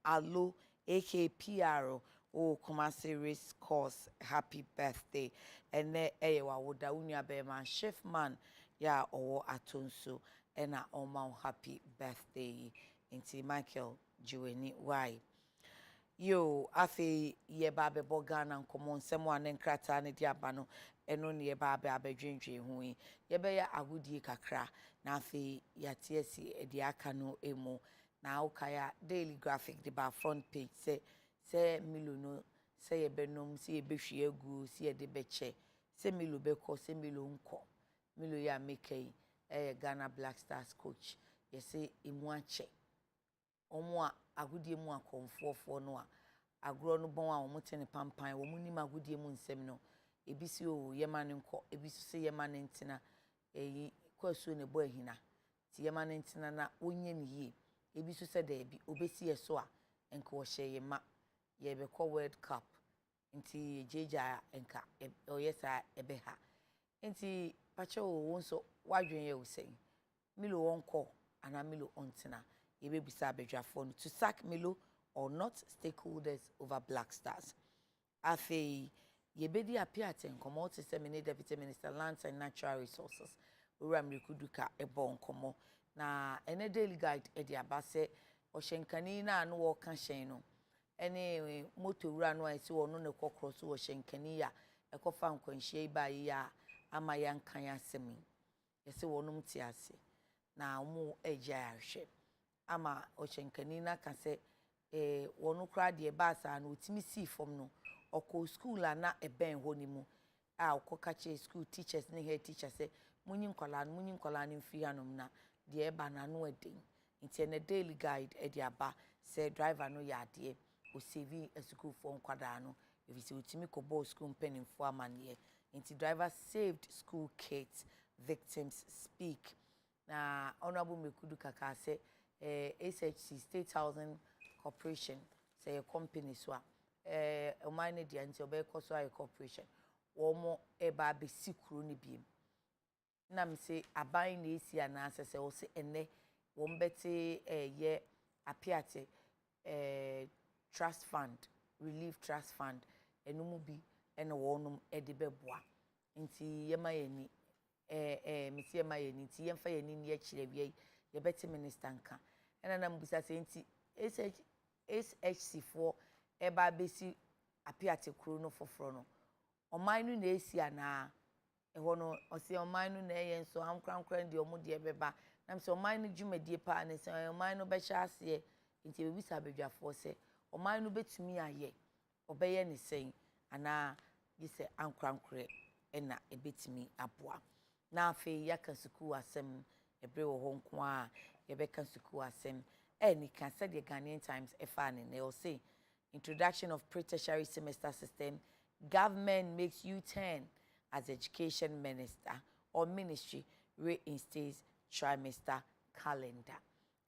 Alo AKPR o Kumasi Race Course happy birthday ene eyewa woda unia be man chef man ya owo atonso ena oma happy birthday inti Michael Juweni why yo afi ye ba be bogana nkomo nsemo ane nkrata ne diaba no eno ne ye ba be abedwendwe hu yi ye be ya agudie kakra na afi yate asi edi aka no emu na ukaya daily graphic the ba front page say milo no say ye benom say ye behwe egu say ye de beche say milo beko say milo nko milo ya make Ghana Black Stars coach ye say emu ache omo a agudie mu akonfofo no a agro no bon a omo tene pampan wo mu ni magudie mu nsem no ebisi o ye ma ne nko ebisi se ye ma ne ntina kwasu ne bo ahina ti ye ma ne ntina na onye ne yi ebisu se da bi obesi eso a enka wo hye ye ma ye be ko World Cup nti jeja enka oyesa ebe ha nti pache wo wonso wadwen ye wo sei Milo wonko ana Milo ontina ye be bisa abedwafo no to sack Milo or not stakeholders over Black Stars afi ye be di apiate nkomo to say mini deputy minister lands and natural resources owura mrekuduka ebo nkomo na ene daily guide e di abase o shenkani na anu wo ka hyen no ene moto wura no ai se wo no ne kokro so wo shenkani ya ekofa nkwanhie ibayi ya ama ya nkan ya semi ye se wo num ti ase na mu eja ahwe ama o shenkani na ka se wo no kra de ba sa na otimi si fom no oko school na eben ho ni mu a okoka che school teachers ne head teacher say munyi nkola ni mfi hanom na de eba na no eden nti na daily guide e de aba say driver no ya de o CV a school for nkwada no if you otimi ko ball school penning for amane nti driver saved school kids victims speak na honorable Mekudu Kaka say SHC State Housing Corporation say a company so o mine dia nti obeko so a corporation wo mo e ba be sikuru ni biem na me say aban na esi ana asese wo se ene wo mbete ye apiate trust fund relief trust fund enumu bi ene wo num e de beboa nti yema yani me say yema yani nti yemfa yani ni ye kire wie ye beti minister nka ena na mbusa se nti SHC4 eba besi apiate kuro no foforo no oman nu na esi ana eho no osi oman nu na eye nso amkrankran de omo de beba na me se oman nu dwumadie pa na se oman nu be hya ase nti be bisa bedwafo se oman nu betumi aye obeye ne sen ana yise ankrankre ena ebetimi aboa na afi yaka suku asem ebre wo ho nko a ye beka suku asem any can said the Ghanaian Times FAN they will say introduction of pre-tertiary semester system government makes U-turn as education minister or ministry reinstates trimester calendar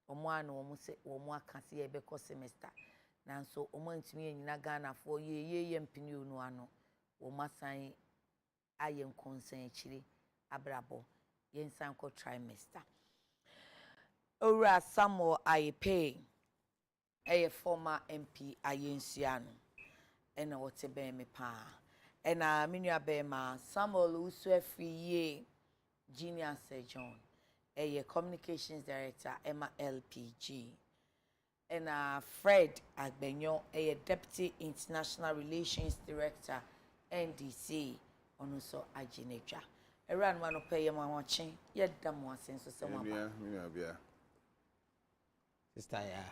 omo anu omo se omo aka se ebe ko semester nanso omo ntimi enyina Ghana for ye mpini onu ano omo asan ayen konsen akire abrabo yensan ko trimester Ora Samuel Ayepe former MP Ayensiano ena wote be me pa ena menua be ma Samuel usu afie junior surgeon communications director Emma LPG ena Fred Agbenyo deputy international relations director NDC onuso agineja era no no pay ma wache yedda mo asenso se mo bia Sister ya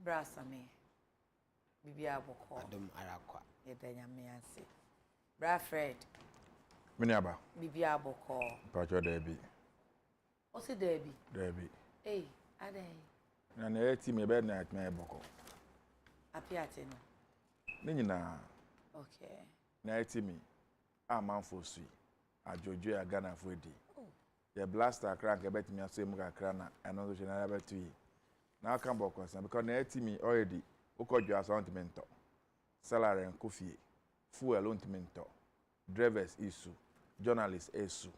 brasa me bibia boko adom arakwa yedda nyame ase bra Fred miniaba bibia boko pacho debi o se debi ade na eti me be na atme boko apiate no ni nyina okay na eti mi amanfo sui ajojo ya Ghana fo edi the blaster crack ebetimi aso emu kakra na eno so general betu na aka boko san because na eti mi already ukodwa asantment salary and coffee fuel ontment drivers issue journalists issue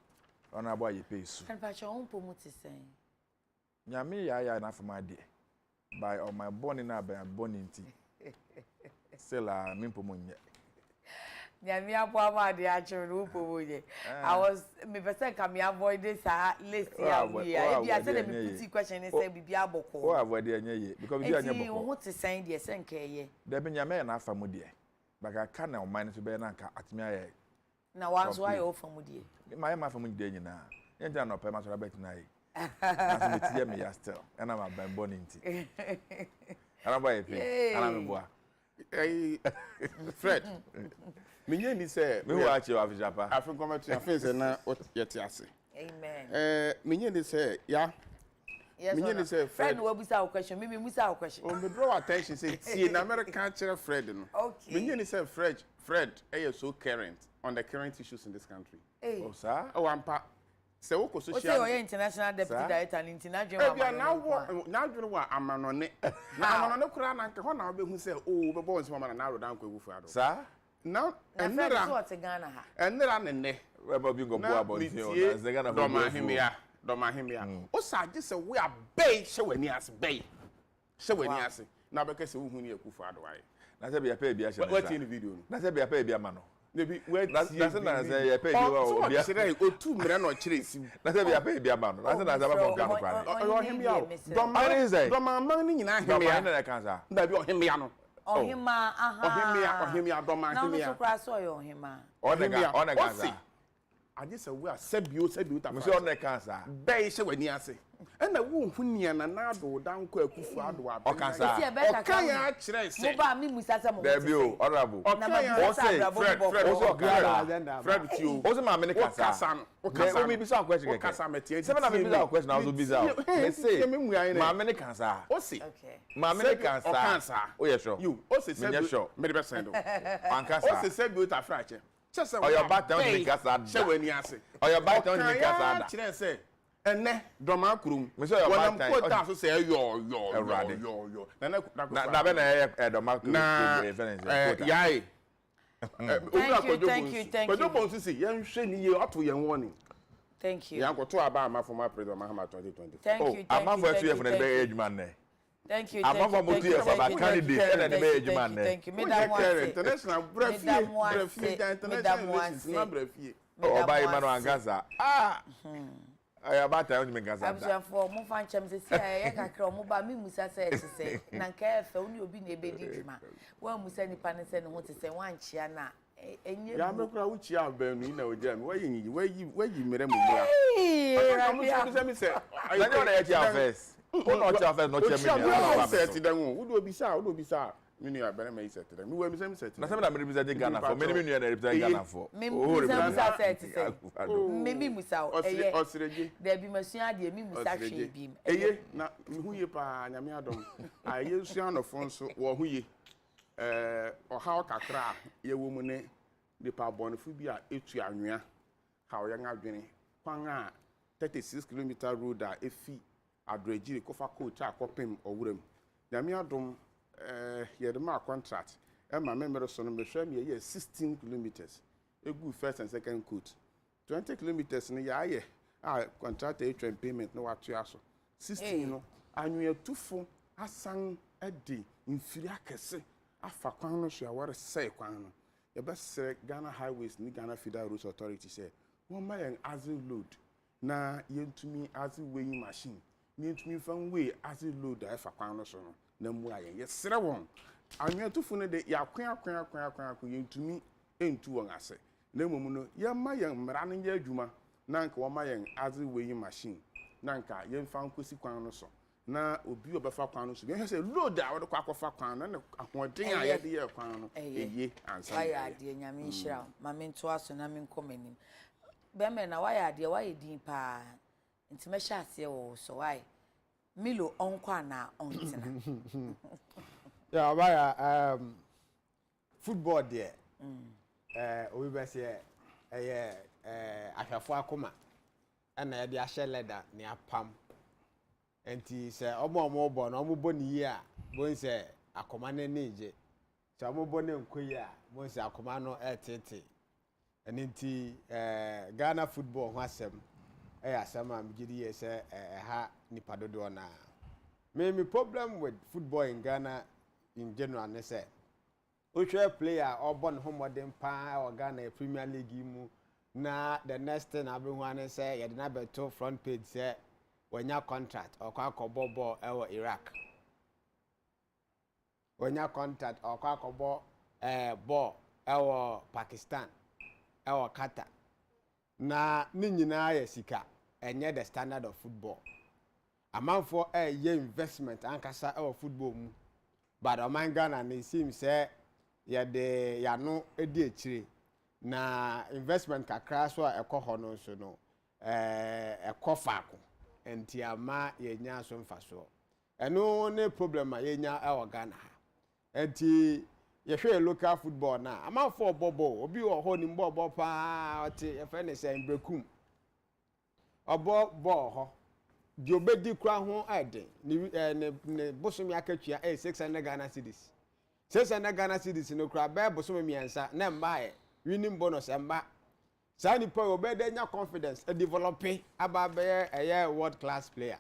honorable Ayepe issue and pacho on promote sen nyame ya na fama de by on my born in Abba and born in tea. Still, Mimpomunya. Nyamia Pama, the actual Rupo. I was, me person come avoid this list here. I said, me question and say, be able to. Oh, I've already a because we are what to say, dear Senke. There been your man after Moody. But I can't now mind to be an anchor at me. Now, once why off from Moody? My family day now. And I'm not permanent rabbit tonight. I'm a me still, and I'm a born in tea. And I'm by a pay, and I'm a boy. Fred. Minyeni say me watch you have Japan. I think come to your face na what yet yase. Amen. Minyeni say yeah. Yes. Minyeni say Fred will be our question. Maybe we our question. On the draw attention say see in American chair Fred no. Okay. Minyeni say Fred is so current on the current issues in this country. Hey. Oh sir. Oh ampa. Say woko social. What's your international deputy director and international? Now you know what I'm on it. Now I'm on kura na nke ho na obehu say oh be boss mama na road anko egu fuado. Sir? Now, and there are what Ghana. And there are nene. Weba bingo boa about you. Ze Ghana for Domahimia. O sa just say we are bay shewani as bay. Shewani as. Na be kese hu ni ekufu adwai. Na se be pay bia she. What in the video? Na se be pay bia ma no. Maybe wait. Na se na se pay bia o bia. O tu mre no kire si. Na se be pay bia ma no. Na se na se ba for Ghana kwa. O himia. Domama ni nyina himia. Na ka sa. Na bi o himia no. Ohima, Ohimia, Doma, Himia. No, so Ohima. Onega. I just say we are Sebio. Monsieur Oneka. Bay say when you say. And the wound Hunia and Nado down Kufu Adwa. Okasa. Okaya chire say. Moba mi musasa mo. Debut, honorable. Fred you. Also my many kasa. Okasa me bisa question keke. Okasa meti. Seven na me bisa question na so bisa. Me say. My many kasa. Osi. Okay. My many kasa. Oh yeah sure. You. Osi say. Me sure. Me be send. Ankasa. Osi say go ta frache. Or your back down me kasa. She when you say. Or your back down me kasa. Chire say. Ene doma kurum me say your back time when am say yo na be na doma kurum yai thank you but no point see yen hwe ni ye ato yen warning thank you yan ko to aba ama former president Mahama 2024 thank you ama for 2 years for the be age man ne thank you ama for 2 years for that candidate and the be age man ne thank you madam international brefie international relations na brefie o ba Emmanuel Angaza I about time me Gaza. I'm for mo fan chem se ya kakra mo ba mi musa se se na nka efe oni obi na ebe di dwuma. Wa musa nipa ne se ne ho te se wan chia na enye. Ya me kura wo chia ba nu na oja mi wayi mere mu bua. I'm say I know na chia first. Who not chia first no chia me. I set them wo do obi sa me nu abere me set them. Me we me set. Na se na me represent Ghana for. Me nu na represent Ghana for. Me musa set se. Me musa Osireje. There be masua de me musa hwe bi. Eye na me hu ye pa nyame adom. Aye sua no fon so wo hu ye. Oha kakra ye wo mu ne de pa bonfu bi a etu anwea. Ha o ye ngadwene. Kwan a 36 km road a efi Adekye kofa coach akopem owuram. Nyame adom ye de ma contract. E ma member so no me hwa me ye 16 kilometers. Egu first and second coach. 20 kilometers ni ya ye contract a payment no watu aso 16 no anwea tufo asan edi mfiri akese afa kwan no so aware sei kwan no ye be sere Ghana Highways ni Ghana Federal Roads Authority say won ma yen azil load na yentumi azil weighing machine yentumi fan weigh azil load afa kwan no so no na mu ayen ye sere won anwea tufo no de ya kwan yentumi entu won ase na emomu no ye ma yen mra no ye adwuma na nka wo ma yen azi weighing machine na nka ye mfa nkosi kwan no so na obi obefa kwan no so ye say load a wo de kwa akofa kwan na ahoden a ye de ye kwan no eye ansa waya ade nyame nhira ma me nto aso na me nkomanim be me na waya ade waye din pa nti me hya ase wo so why Milo onkwa na ontina yeah waya football there obi be say ahwafo akoma na ye de ahye leather ne apam enti se omo bo na omo bo ni yi a bo nse akoma na neje se omo bo ne nkoyi a bo nse akoma no etete enti Ghana football ho asem asem am gidi ye se ha nipa dodo na Me problem with football in Ghana in general ne say a player or born home modern pa or Ghana Premier League mu na the next thing everyone say you na beto front page say when your contract or kwa ball Iraq. When your contract or kwa ball Pakistan or Qatar. Na ni nyina ye sika enye the standard of football. Amount for a year investment ankasa our football mu. But oman Ghana and it seems say ya de ya no edi echire na investment kakra so ekọ ho no so no ekọ faako enti ama ye nya so mfaso eno ne problem a ye nya e Ghana ha enti ye hwe local football na ama for bobo obi wo ho ni mbo pa oti ye fe ne say mbrekum obo ball ho di obedi kura ho ade ne bosomi akatua 600 Ghana cedis 600 Ghana cedis no kura be bosomi miensa na mba e winning bonus mba sa ni po obedi nya confidence e develop aba be world class player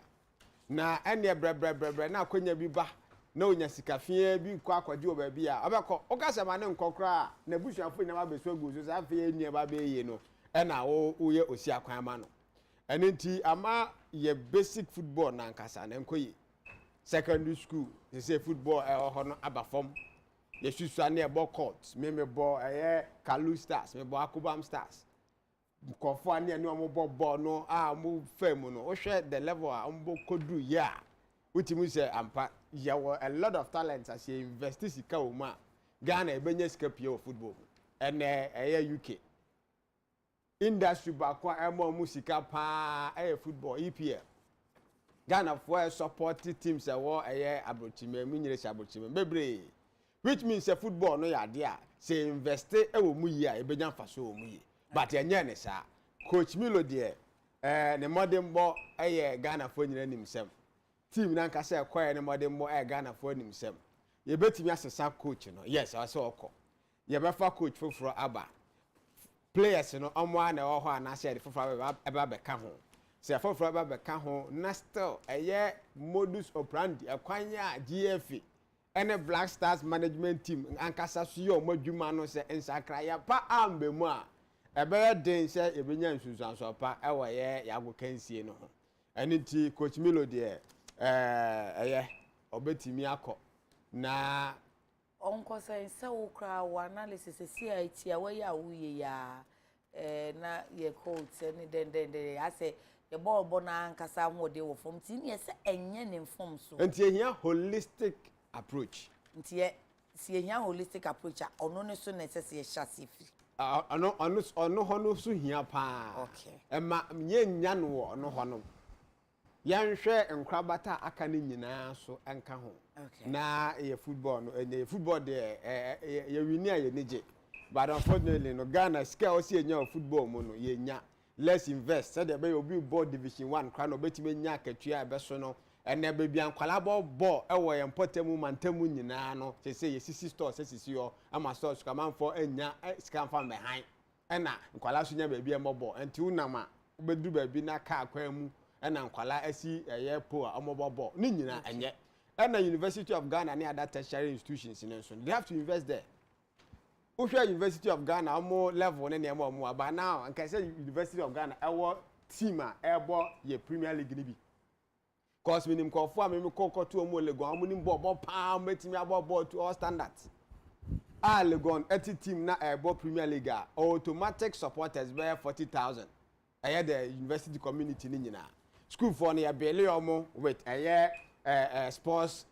na ene bre na akonya bi ba na onya sikafia bi kwa akwaji obabi a obekọ okasema ne nkokra na busuafo nyama beso gu so sa fe eni ba be ye no e na wo ye osi akwan ma no enti ama ye basic football na nkasa na nkoyi secondary school they say football ho no abafom ye susu na e ball court me ball Kalu Stars me ball Akubam Stars nkofo ani eni omo ball no mo fam no wo hwe the level a mbo kodu ya utimu say ampa ya a lot of talents as you invest sika o ma Ghana e benya sika pie o football ene UK industry bakwa emo musika pa football EPL Ghana for support teams wo abrochime munyire abrochime bebre which means football no ya de a say invest wo mu yi a e benya faso wo mu yi but enye ne sa coach Milo de ne modern ball Ghana for nyire nimsem team na nka say kwaya ne modern ball Ghana for nimsem ye betimi asesa coach no yes I say okọ ye befa coach foforo aba players no omo na ho ana share foforo eba beka ho se foforo eba beka ho na still modus operandi akwanya GFA ene Black Stars management team ankasa so ye omadwuma no se nsakra ya pa ambe mu a ebe den se ebenya nsusuanso pa ewo ye yago kansie no ho eniti coach Milo de obetimi akọ na onko say ukra wa analysis CIT a we ya wuye ya na ye coach ni den I say ye ball na nkasa ho de wo form ti ni se enye ne form so enti ehia holistic approach enti ye si ehia holistic approach a ono ne so na se ye hyase fi ono hono so hia pa okay ema nye nya no wo ono hono yanhwe nkrabata aka ne nyina so enka ho okay na ye football no football de ye wini a ye neje but unfortunately no Ghana scale o si enya football mu no ye nya let's invest said there be obi ball division 1 kra no betime nya akatua be so no ene be bia nkwala ball ewo ye mpotemu mantamu nyina no say ye sisi store sisi yo ama stores kama for enya scam fa behind ena nkwala so nya be bia mobile enti unama obedu ba bi na ka akwan mu ena nkwala asi po a omobobo ni nyina enye ena University of Ghana and other tertiary institutions in so they have to invest there. Usha University of Ghana omo level ne nemo omo but now and can say University of Ghana ewo team a ebo ye Premier League ni bi cause minim kofo a meme kokoto omo Legon omo nim ball pa metimi ball to all standards Legon eti team na ebo Premier League automatic supporters be 40,000 the university community ni nyina school for na bele omo with sports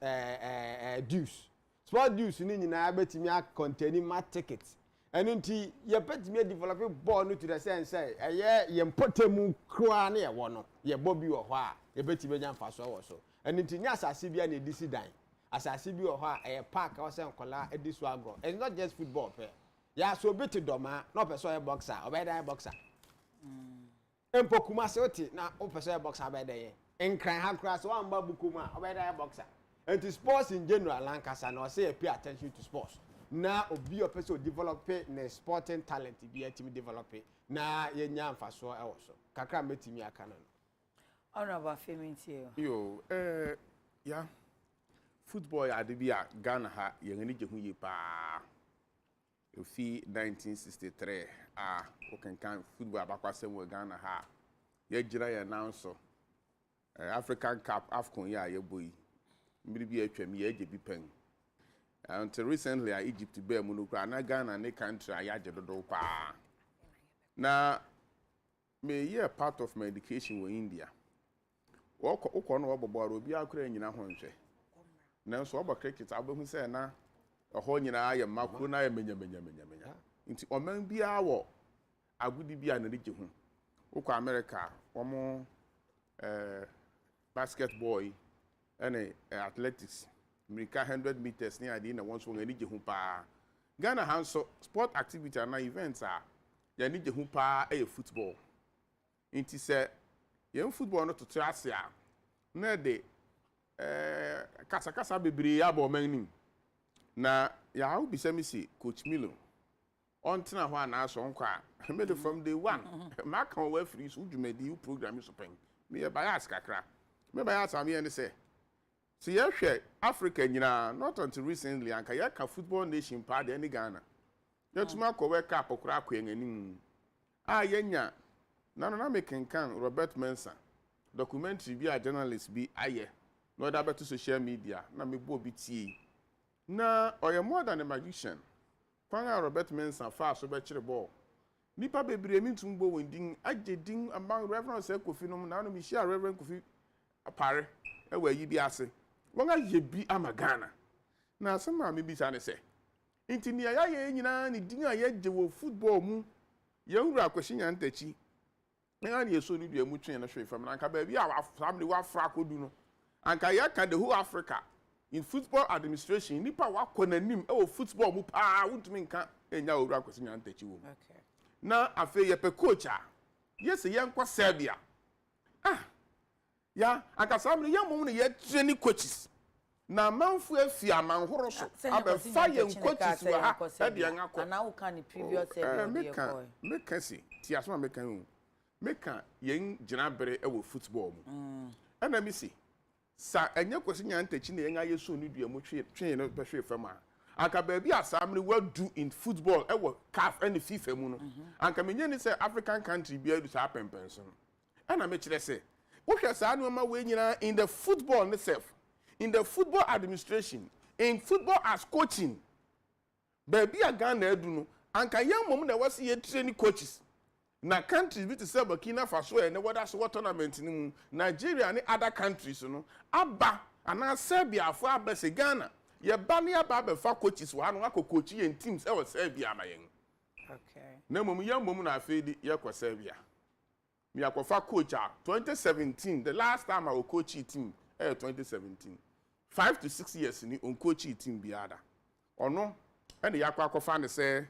dues ni nyina betimi a containing ma tickets enunti ye betimi develop ball no to the sense ye mpotemu kra na ye wo no ye bobi wo ho a ye betimi nya mfaso wo so enunti nya asase bia na edisi dan asase bi wo ho a park o se nkola edisu agro it's not just football pe ya so beti doma no person ye boxer obeda boxer empokuma se oti na o person ye boxer obeda ye enkran ha kra so amba bukuma obeda boxer and to sports in general lankasa na say pay attention to sports na obi o person develop na sporting talent bi atimi develop na yenya mfaso e wo so kakra metimi aka no honorable Feminti yo Yeah. Football ya de bia Ghana ha yengani je hu ye pa. Ofi 1963 o kan football abakwasem we Ghana ha. Ye gira ye nanso. African Cup AFCON ya ye boy. Mbiri bi atwam ye je bi pen. Until recently Egypt be mu no kra na Ghana ne country ayaje dodo pa. Na me ye part of my education in India. Woko no obobo obi akura nyina ho nhwe. Nanso obo cricket abehu say na ho nyina aye makro na aye menya. Nti oman bia wo agudi bia na rije hu. Woko America omo basketball and athletics. America 100 meters near the na once won rije hu pa. Ghana hanso sport activity and events are ya rije hu pa football. Nti say yen football no to ase a na de kasa bebre abo manim na ya how be say me see coach Milo on tina ho ana so nkwa made from day one ma kan we free so dwumadi program so pen me ya bias kakra me bias am ye ne say see ya hwe Africa nyina not until recently anka ya ka football nation pa de ni Ghana ya tuma ko we cup okra akwen anim yenya na mekenkan Robert Mensah documentary bi a journalist bi aye no da beto social media na me bo bi tie na oye more than a magician kwanga Robert Mensah fa so be kire ball nipa bebre mi tum bo wendin agedin among Reverend Sir Kofi no na no mi share Reverend Kofi apare e wa yi bi ase wonga ye bi amagana na asema me bi sa ne se intini ya ye nyina ni din a ye je wo football mu ye wura kwashinya ntachi na ye so ni dua mu twen na hwe fam na anka ba bi a family wa fra kodu no anka ya ka the whole Africa in football administration nipa wa konanim e football mu pa wuntumi nka enya wura kwashinya ntachi wo Okay. na afi ye pe coach a yes ye nkwa Serbia ya anka family ye mum ne ye training coaches na manfu afi amanhoro so abefa ye coaches wa ha e de an akọ na wo kan the previous year me can see ti asoma me kan meka yen gina bere e wo football mu ana mi si sa enye kwesi nya ntachi na yen aye so ni dua mu twen no behwe fam a anka ba bi asamre wa do in football e wo CAF and FIFA mu no anka menye ni say African country bi adu sa pempenso no ana me kire say wo hwe sa no ma we nyina in the football itself, in the football administration, in football as coaching baby a Ghana edu no anka yen mom na wase ye training coaches na countries bit say Burkina Faso and what so tournament ni mu Nigeria and other countries no aba ana Serbia for abese Ghana ye ba ne aba be fa coaches wa no akọ ye teams e was Serbia ma yen okay na mom yen mom na afedi ye kwa Serbia me akọfa coach 2017 the last time I was coach team 2017 5 to 6 years ni on coach team biada ono and the yakwa akọfa ne say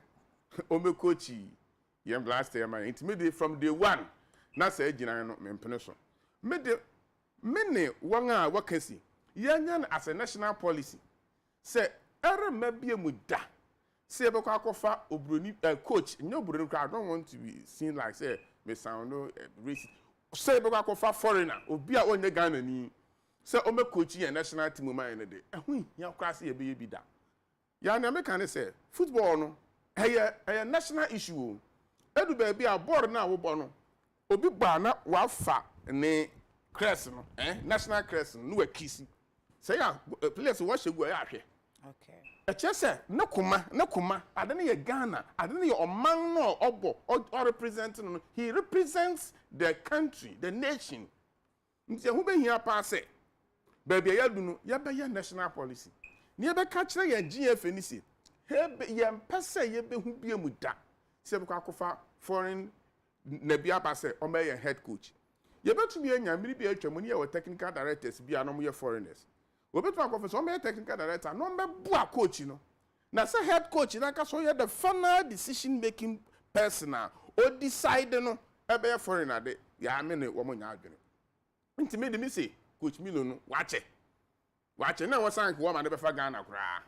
o me coach yem last year man intimidate from day one na say gina no mempene so me ne won a wakasi yenya as a national policy say ere mabie mu da say be akọfa obroni coach nyo obroni I don't want to be seen like say me sound no racist say be akọfa foreigner obi a onye Ghana ni say o me coach ye national team man ne de ehun ya kwase ye be bi da ya na me kan say football no a national issue edu baby a board na wo bo no obi ba na wa fa ne crest no national crest no wa kisi say ya players wo shegu ya ahwe okay e chese ne kuma ade ne ye Ghana ade ne ye oman no obo or representing no he represents the country the nation nti hu be hia pa say baby ya du no ya be ya national policy ne be ka kire ya GF ni si he be ye mpese ye be hu bie mu da se be akọfa foreign na bia ba say o may head coach ye betu bi anya mmiri bi atwa mu ne ye technical directors bi anom ye foreigners we betu akọfa so o may technical director no me bua coach no na say head coach na ka so ye the final decision making person o decide no e be foreigner de ya me ne wo mo nya adwene nti me de mi say coach Milo no wache na wo sank wo ma ne be fa Ghana kura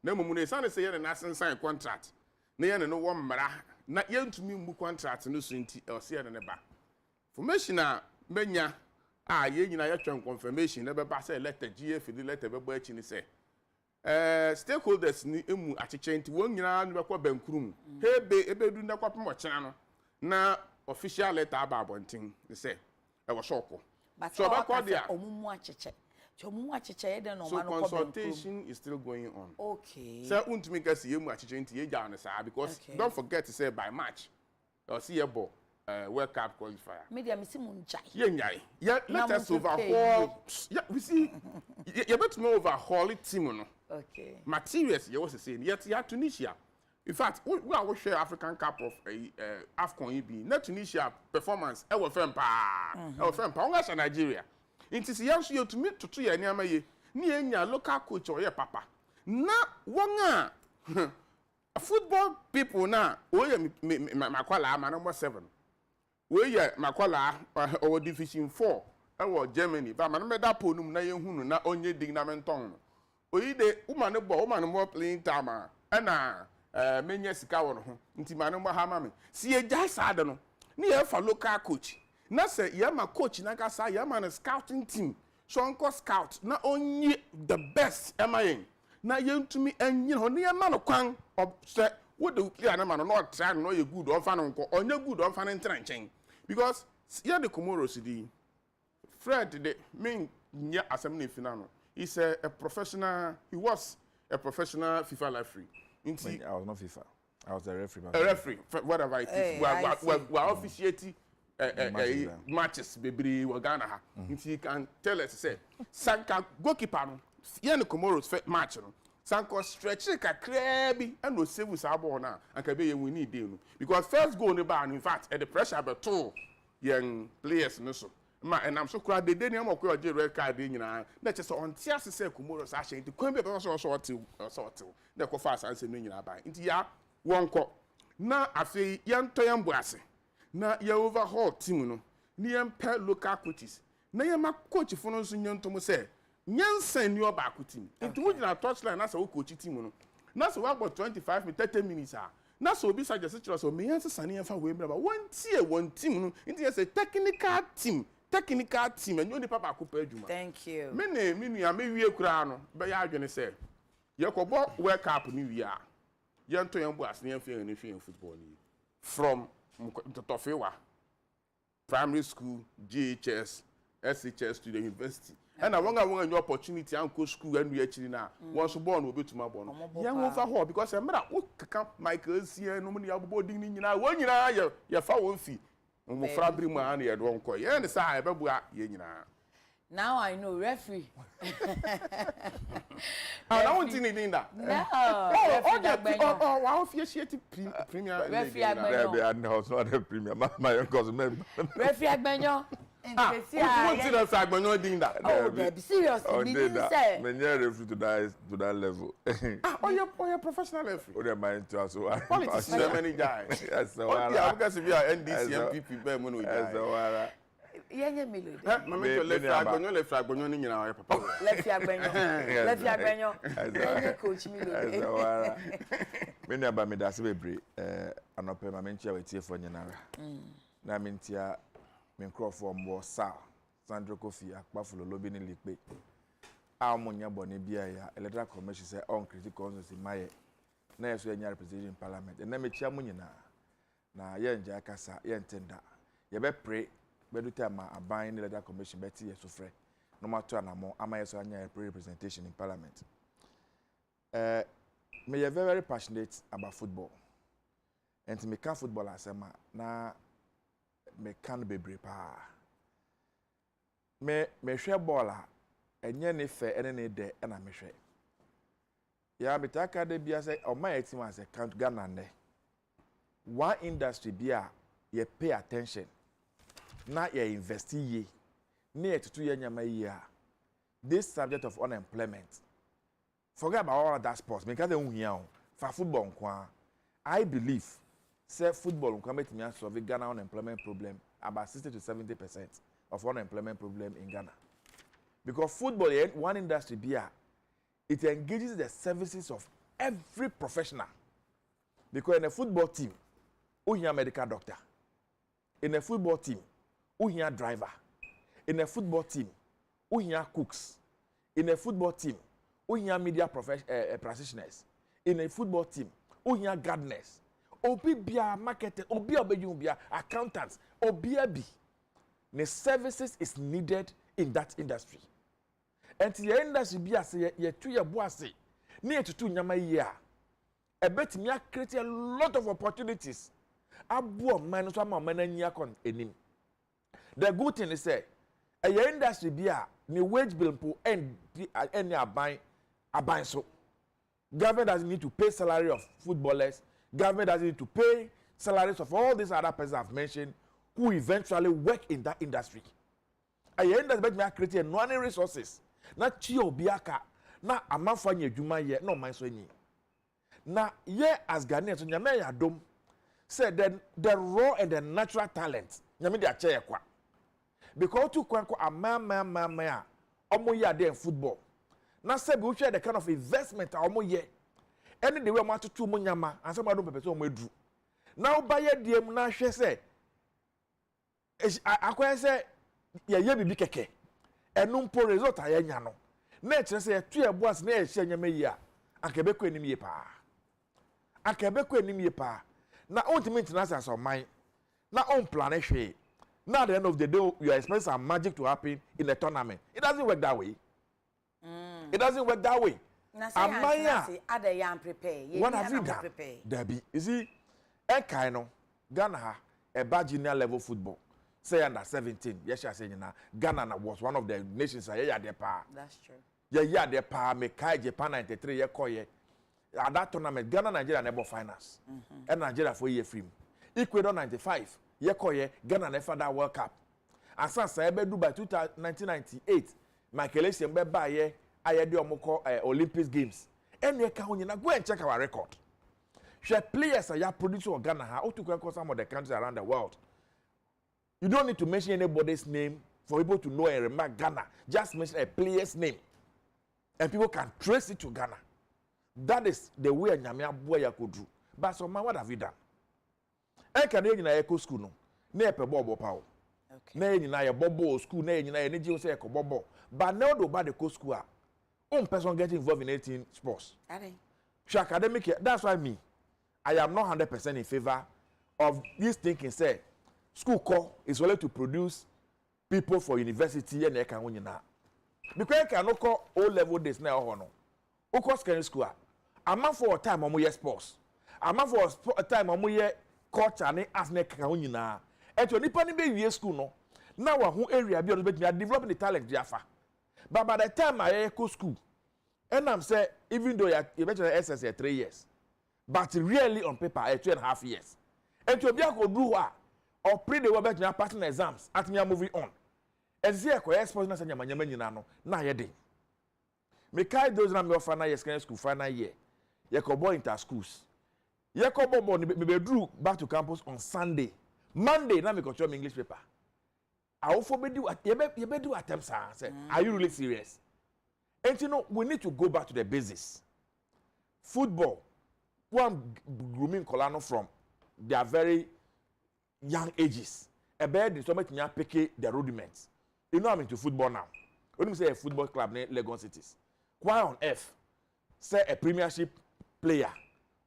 na mumu ne san say ye na sign contract na ye no wo mmara na yentumi mbu contract no so nti o se ne ba formation a menya ye nyina ye twen confirmation na be ba say letter GF the letter be bo achi ni say stakeholders ni emu acheche nti won nyina no be kwa bankurum hebe ebedu na kwa pemo chena no na official letter aba abontin ni say e wo shoko so ba kwa dia omumu acheche chomumu acheche ye de no so ma no kwa consultation is still going on. Okay. So untumi kasi emu acheche nti ye ja no say because don't forget to say by March or see ye bo World Cup qualifier. Media misi munjai. Yeah, let us overhaul. Yeah, we see. You better know overhaul it, team, no. Okay. Materials, you was saying. Yet, yeah, Tunisia. In fact, we are share African Cup of AFCON EB. Not Tunisia performance. I will firm pa. I will firm pa. Only Nigeria. It is young you to meet to 2 years near my near local coach or your papa. Na wanga football people na. Oh yeah, my kwala my number 7. We ye makwala or division 4 e Germany ba man me da ponum na ye hunu na onye dignamentong oyi de woman mo playing time na menye sika wo ho nti man mo ha ma me si ye ja sa de no ne ye fa local coach na se ye ma coach na ka sa ye ma na scouting team so onko scout na onye the best am I na ye ntumi enye ho ne ye ma no kwan se what the clear na man no try no ye good on fan nko onye good on fan ntrenchen because here the Comoros the Fred the mean nya assembly final no he's a professional he was a professional FIFA referee I was not FIFA I was a referee whatever it is we are officiating matches bebre we Ghana ha he can tell us say Sanka goalkeeper no here the Comoros match no Sanko stretch kakra bi and no save sa ball na anka be we need dey no because first goal no ba in fact at the pressure be to young players no so ma and I'm so crowd the day na mo ko red card dey nyina na che so on tia se Comoros a hye the kwan be so na ko fast answer no nyina ba nti ya wonko na afei yento yambo ase na ya overhaul team no ni yempe local coaches na yema coach fo no so nyento mo say nyansan ni oba akutim nti wo gina touchline na so wo coach team no na so wa 25 30 minutes na so obi suggest chiro so me yansa sane yanfa we mra ba one team no nti yes a technical team and you papa akupa adwuma. Thank you. Me nua me wie kura no be ya adwene say ye kobo World Cup ni wie a ye nto yan bu asne yan fi football ni from Totofewa primary school GHS SHS to the university. And I want your opportunity and go school and we actually now. Once born will be to my born. Young over because I'm not Michael see no money about ding now. When you are your phone fee. Frabri man here don't call. Yeah, and say I now I know referee. I don't think anything that. No. Wow, officiating premier. Referee Agbenyo. Not the premier. My uncle's member. Referee Agbenyo. What's the Agbenyo doing that? Oh, be serious. Say. Me near referee to that level. Oh, you're professional referee. Oh, they're mine too. So politics so many guys. Yes, so yeah, because if you are NDC MPP, be mono guy. So Yenye melody. Mama to left Agbenyo ni nyina papa. Left Agbenyo. Yenye coach melody. So me nua ba me da se bebre anope ma me ntia wetie fo nyinara. Na me ntia me microphone mo Sandro Kofi akpafulo lobi ni likpe. Amonya bone bia ya electoral commission say on critical constituency maye. Na yeso enya representation in parliament. Na me chia mo nyina. Na ye nja akasa ye ntenda. Ye be pray bedu time aban ni electoral commission beti yeso frɛ. No matter anamo ama yeso anya representation in parliament. Me ye very passionate about football. And me can football asema na me can bebre pa. Me hwe ball a enye ne fe ene ne de na me hwe. Ya bitaka de bia say o my team as a count Ghana ne. One industry bia ye pay attention. Na ye invest ye. Ne to ye nyama ye a. This subject of unemployment. Forget about all that sports. Because they unhia for football nkwa. I believe say football nkwa metimi solve Ghana unemployment problem about 60 to 70% of unemployment problem in Ghana. Because football one industry bia it engages the services of every professional. Because in a football team, uhia medical doctor. In a football team, uhia driver. in a football team, we have cooks. In a football team, we have media practitioners. In a football team, we have gardeners. Obi bia marketer, obi obeyumbia accountants, obi abi. The services is needed in that industry. And the industry bia say ye 2 year boase. Near to 2 nyama year. I bet me create a lot of opportunities. Abu minus one man kon enim. The good thing is say a industry bia ni wage bill po and any aban so. Government doesn't need to pay salary of footballers. Government doesn't need to pay salaries of all these other persons I've mentioned who eventually work in that industry. A industry bet me create a non resources. Na chi obiaka na amanfo anya adwuma ye na oman so anyi. Na ye as Ghanaians so nyame ya dom say the raw and the natural talent nyame dey ache kwa. Because to kwanko amama omo ye ade football. Na say be share the kind of investment omo ye. Any the way omo atutu mo nyama and some adom pepese omo edru. Na obaye diem na hwe say akwa say ye bibi keke. Enum po result ayanya no. Na ekire say tu e boas na e hye nyama yi a akebekọ enim ye pa. Akebekọ enim ye pa. Na ultimate international so man. Na on plan hwe. Now at the end of the day you expect some magic to happen in the tournament. It doesn't work that way. It doesn't work that way. Amaya other young prepare. What have you done? Debbie, you see, Ekaino, Ghana ha a junior level football. Say under 17. Yes, I say na Ghana was one of the nations yeah their power. That's true. Yeah, their power make Japan 93 year koye. At that tournament, Ghana Nigeria never finals. And Nigeria for year free. Ecuador 95. Year koye, Ghana never that World Cup. And since I do by 1998, Michael Essien be by ye I do Olympic Games. And you can go and check our record. Share players are produced in Ghana how to go some of the countries around the world. You don't need to mention anybody's name for people to know and remember Ghana. Just mention a player's name. And people can trace it to Ghana. That is the way Nyamia boy could do. But so man, what have you done? I can in a eco school no. Ne pe bobo power. Okay. Ne in a bobo school, ne in a energy say eco bobo. But now do bad the co school. One person get involved in 18 sports. So academic, that's why me. I am not 100% in favor of this thinking say school core is only to produce people for university and they can win now. Because you cannot call O-level days now or no. O course secondary school. A man for a time on my sports. A man for a time on my culture and as ne can win now. And to nipa ni be school no. Now who area be developing the talent Jaffa. But by the time I go school, and I'm say even though you mentioned SS 3 years, but really on paper 2.5 years. And to be able to do what or pre the web to passing exams at me moving on. And see a correspondent na sanya manyama nyina no na ye dey. Me kai those na me offer na yes can school final year. Ye ko boy inter schools. Ye ko bobo me be drew back to campus on Sunday. Monday na me ko show me English paper. I also be do ye be do attempts say are you really serious? And you know we need to go back to the basics. Football one grooming Colano from their very young ages. A bed is so much pick the rudiments. You know I'm into football now. When you say a football club in Legon cities, why on earth say a premiership player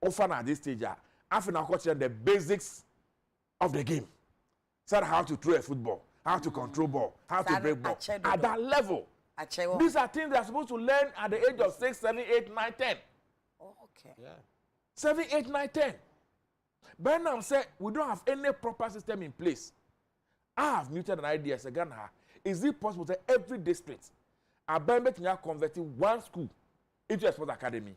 often at this stage after now coaching the basics of the game. Said how to throw a football, how to control ball, how to break ball. At that level. These are things they are supposed to learn at the age of 6, 7, 8, 9, 10. Oh, okay. Yeah. 7, 8, 9, 10. But now say we don't have any proper system in place. I have muted an idea as a Ghana. Is it possible that every district are converting one school into a sports academy?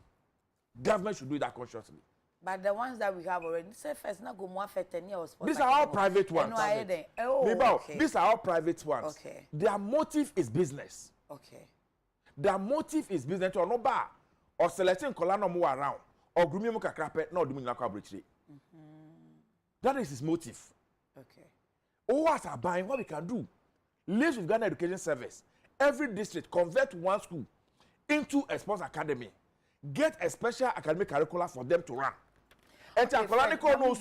Government should do that consciously. But the ones that we have already, say first not go more for 10 years. These are all private ones. Okay. These are all private ones. Okay. Their motive is business. Okay. Their motive is business or no bar or selecting Colano more around or grooming muka crapet no doing like That is his motive. Okay. What are buying? What we can do? Live with Ghana Education Service. Every district convert one school into a sports academy. Get a special academic curricula for them to run. And Colanico no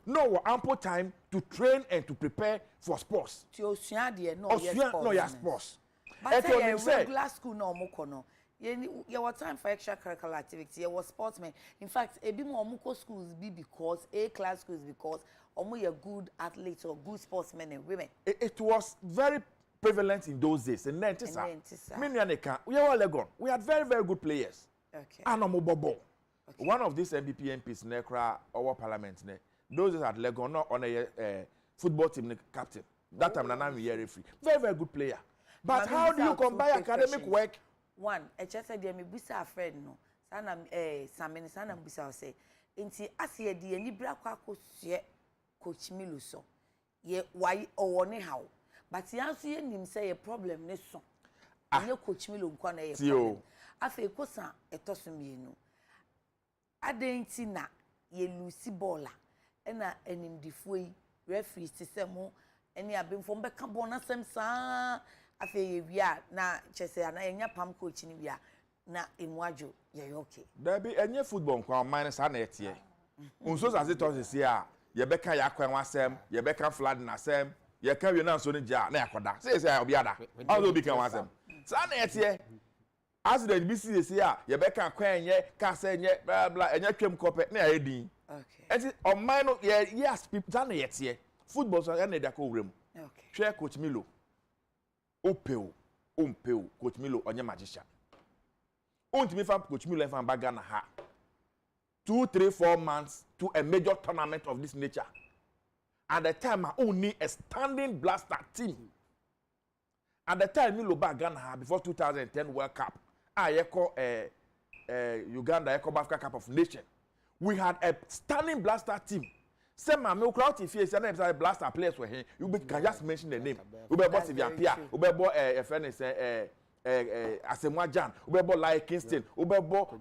no ample time to train and to prepare for sports. Ti osua de no yes sports. But say regular school no omoko no. You was time for extracurricular activity. You was sportsmen. In fact, a bit more omoko schools be because A-class schools because omo you good athletes or good sportsmen and women. It was very prevalent in those days. And then we had very, very good players. Okay. And bobo. One of these NDP MPs, Nekra, our parliament, those days at Legon, not on a football team captain. That time, Nana, we referee. Very, very good player. But how do you combine academic work? One, I just said, "Dear, me bisa a friend no. Sana Samini sana bisa say. Inti asiye di ni bra kwa kosie Coach Milo so. Ye why or ne how. But the answer him say a problem ne so. Ye Coach Milo nkwa na ye problem. Afi kosa etoso mienu. Adenti na ye lucy baller. Ena enimdifo yi referee ti se mo eni abemfo mbeka ball na sem sa. Afi ye wia na chese ana enya pam coach ni wia na enwajo ye okay. There be any football kwa minus na etie. Unso as it was here. Ye beka ya kwan wasem, ye beka flood na sem, ye ka wi na so ni ja na yakoda. Say obi ada. How do be kan wasem? Sa na etie. Accident bi see here, ye beka kwan ye, ka say nye blah blah, enya twem kope na ya din. Okay. Enti on mine no yes people sa na etie. Football so na dey ko wrem. Okay. Share Coach Milo. Opeo, ompeo, Coach Milo onye magician. Ontimi fa Coach Milo fa baga na ha. 2, 3, 4 months to a major tournament of this nature. At the time, I only a standing blaster team. At the time, Milo Bagana before 2010 World Cup, I echo Uganda, echo Africa Cup of Nations. We had a standing blaster team. Some my crowd if you say blaster players were here, you can just mention the name. Ubebo Sivian Pia, Ubebo Asemwa Jan, Ubebo Lai Kingston, Ubebo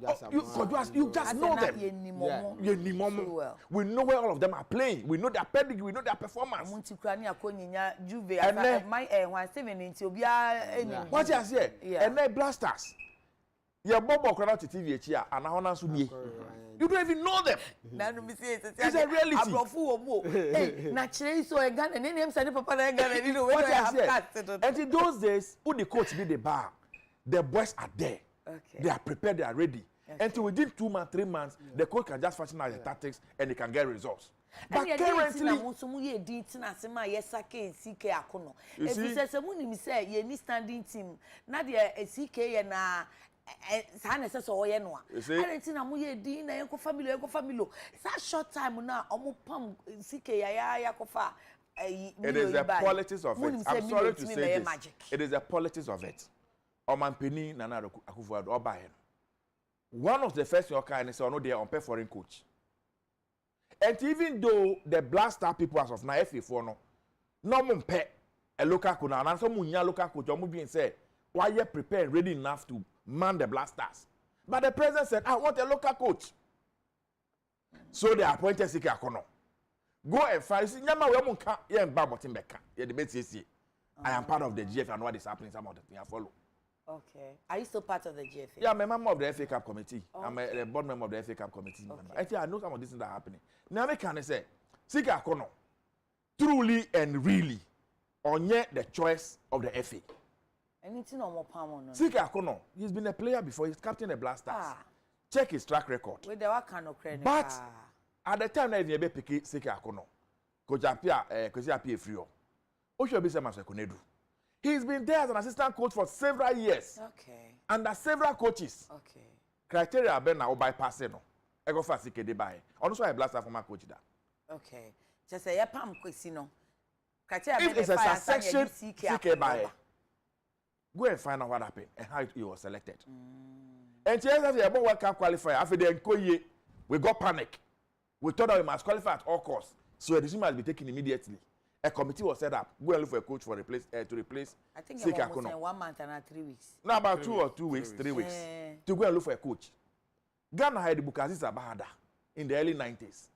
you just know them. We know where all of them are playing. We know their pedigree, we know their performance. What you say? And they blasters. Your Bobo crowd to TV here and I you don't even know them. It's a reality. And in those days, who the coach be the bar, the boys are there. Okay. They are prepared, they are ready. Okay. Until within 2 months, 3 months, the coach can just fashion out the tactics and they can get results. But currently, you sana sese oye no a arenti na mo ye din na yenko family sa short time na omo pam CK ya kofa it is the politics of it. I'm sorry to say this. It is the politics of it. Omampeni Nana Akufo-Addo oba he. One of the first your kind say no they on foreign coach. And even though the blaster people as of now FA4 no mumpe a local coach na so munya local coach omo being say why you prepare ready enough to man the blasters. But the president said, I want a local coach. So they appointed Sike Akono. Go and find. See, Nyama Wemunka, yeah, Babotimbeka. Yeah, the BCC. I am part of the GF and what is happening, some of the things I follow. Okay. Are you still part of the GF? Yeah, I'm a member of the FA Cup committee. Okay. I'm a board member of the FA Cup committee. Okay. Actually, I know some of these things that are happening. Now, I can say, Sike Akono, truly and really, on the choice of the FA. Anything on more palm on. Sike Akono, he's been a player before. He's captain the Blasters. Check his track record. With the kind of credit. But at the time that he be pick Sike Akono, Coach Apia Frio. Osho be say Masekonedu. He's been there as an assistant coach for several years. Okay. Under several coaches. Okay. Criteria be na o bypass no. E go fa Sike de buy. Ono so a Blaster former coach da. Okay. Just say pam kwesi no. Criteria if it's a succession Sike buy. Go and find out what happened and how he was selected. And TSF, the World Cup qualifier, after the Nkoye, we got panic. We thought that we must qualify at all costs. So a decision must be taken immediately. A committee was set up. Go and look for a coach for to replace. I think it was 1 month and 3 weeks. Now about 2 weeks, 3 weeks. To go and look for a coach. Ghana had Bukaziz Abahada in the early 90s.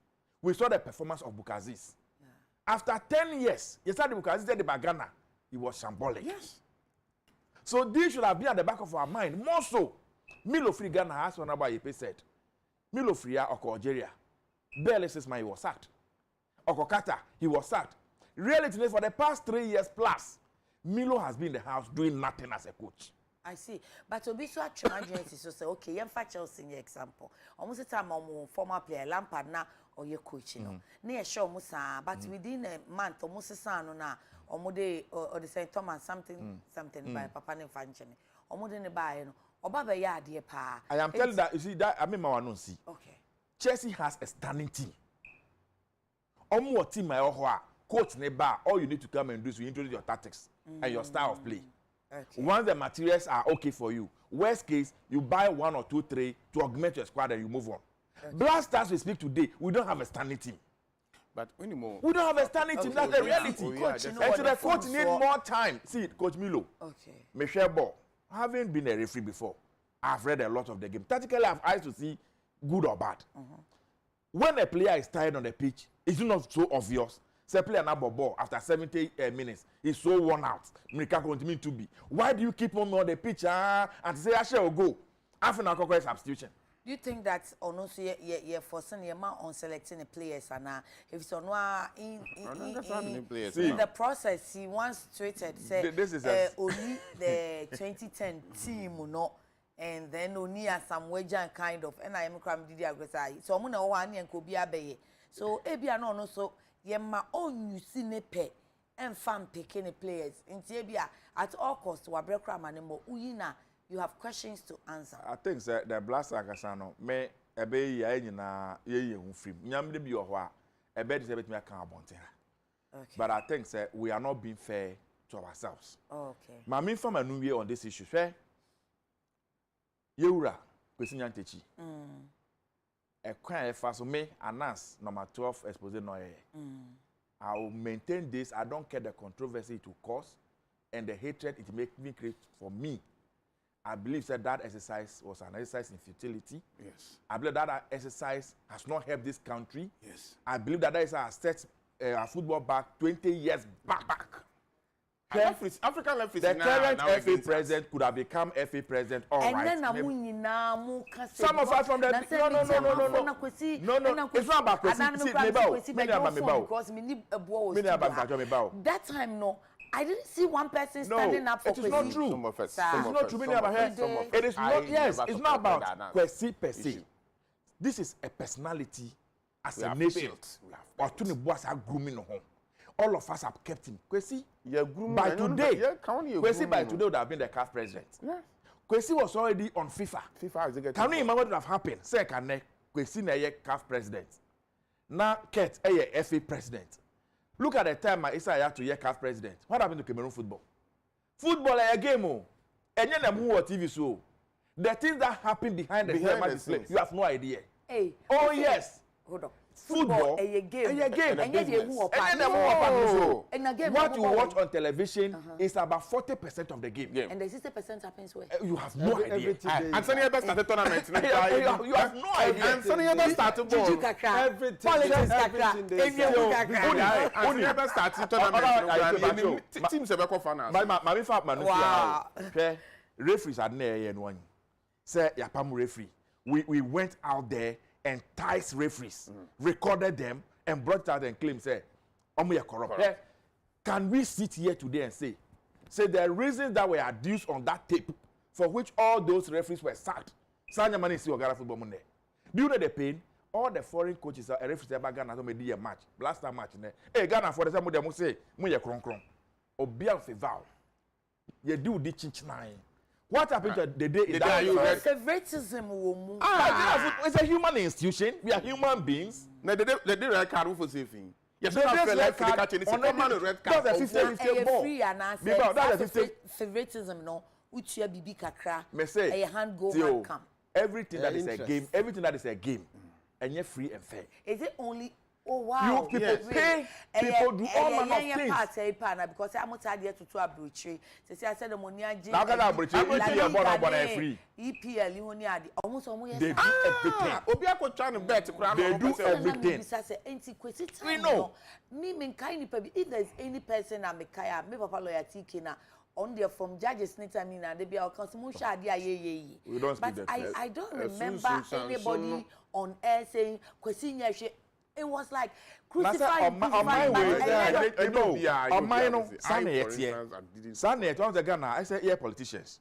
We saw the performance of Bukaziz. Yeah. After 10 years, you started Bukaziz did the Ghana. He was shambolic. Yes. So this should have been at the back of our mind. More so, Milo Free Ghana has one about Yepe said. Milo Free or Algeria. Barely 6 months he was sacked. Okokata, he was sacked. Reality for the past 3 years plus, Milo has been in the house doing nothing as a coach. I see. But to be so traumatized, so say, okay, you have Chelsea example. Almost the time, former player Lampard na or your coach, you know. Near show musa, but within a month, almost a son na or mode or the Saint Thomas something by Papa and Fanchene. Or more than a buy, or Baba ya dear pa. I am telling that you see that I mean my one see. Okay. Chelsea has a standing team. What team my coach neba, all you need to come and do is you introduce your tactics and your style of play. Okay. Once the materials are okay for you, worst case, you buy 1 or 2, 3 to augment your squad and you move on. Okay. Blasters we speak today, we don't have a standing team. But anymore, we don't have a standing team. That's the reality. Coach, and so the coach need more time. See, Coach Milo. Okay. Michelle Ball, having been a referee before, I've read a lot of the game. Tactically, I've eyes to see good or bad. When a player is tired on the pitch, it's not so obvious. Say player number ball after 70 minutes, he's so worn out. Mika continue to be. Why do you keep him on the pitch and say I shall go? After a substitution. Do you think that also you're forcing your man on selecting the players and if it's on in the process he once tweeted say only the 2010 team no and then only as some wager kind of and I am cram did agree so I'm gonna one and could be a so ebia no so yema on you see ne pe and fan picking the players in Tibia at all costs wa brekra manemo uyina. You have questions to answer. I think the blaster kasano me ebe ya nyina ye hu film. Nyamde bi ohwa ebe de bet me kan abontera. Okay. But I think we are not being fair to ourselves. Okay. Ma me fa manu wie on this issue. Hwe Yewura kwesi nyantechi. Ekwan e fa so me announce number 12 expose no ye. I will maintain this. I don't care the controversy it will cause and the hatred it make me create for me. I believe that exercise was an exercise in futility. Yes. I believe that exercise has not helped this country. Yes. I believe that has set our football back 20 years back. African referees. The current FA president could have become FA president. All right. And then some of us from the no. It's not about that time no. I didn't see one person standing up for Kwesi. It is not true. It's not true. It is not. Yes, it's not about Kwesi per se. This is a personality as a nation. Or to the boss are grooming home. All of us have kept him. Kwesi, by today, Kwesi by today would have been the CAF president. Yeah. Kwesi was already on FIFA. Can you imagine what would have happened? Say, can Kwesi na ye CAF president? Now, Kurt, a FA president. Look at the time Isaiah to year CAF president. What happened to Cameroon football? Football is a game. And you know TV show. The things that happen behind the display, you have no idea. Hey. Oh yes. Hold on. Football is a game. And what you watch on television is about 40% of the game. Yeah. And the 60% happens where? You have no idea. And Sunny ever started tournament. You have no idea. And Sunny ever started ball. Everything. Sunny ever started tournament. Teams ever go finals. Wow. Referees are near one. Say Yapam referee. We went out there and ties referees, recorded them, and brought it out and claimed, say, we are corrupt. Yeah. Can we sit here today and say the reasons that were adduced on that tape for which all those referees were sacked? Sanya Mani see Ogara football Monday. Do you know the pain? All the foreign coaches are referees ever Ghana to make a match. Last time match, hey Ghana for the same they must say, "We are kron." Obia of a vow. You do the chinchina. What happened to the day? Favoritism. It's a human institution. We are human beings. They red card for saving. Yes, red card. That's a 50-50 ball. That's a 50. Favoritism, no. Which you be kakra. Me say. A hand go, hand come. Everything that is a game. Everything that is a game, and you're free and fair. Is it only? Oh wow! You people pay, people do all manner of things. Because I'm tired here to a breachery. Say I said the money I did. Now can I breachery? Free. EPL, you only had almost they do everything. Obiako trying to bet. They do everything. We know. Me kind of if there's any person I'm a kaya, me papa lawyer TK on there from judges next time they be our consumer we don't speak but I don't remember anybody on air saying Kwesi it was like crucifying. On my no, Sunday, Ghana, I said, yeah, politicians.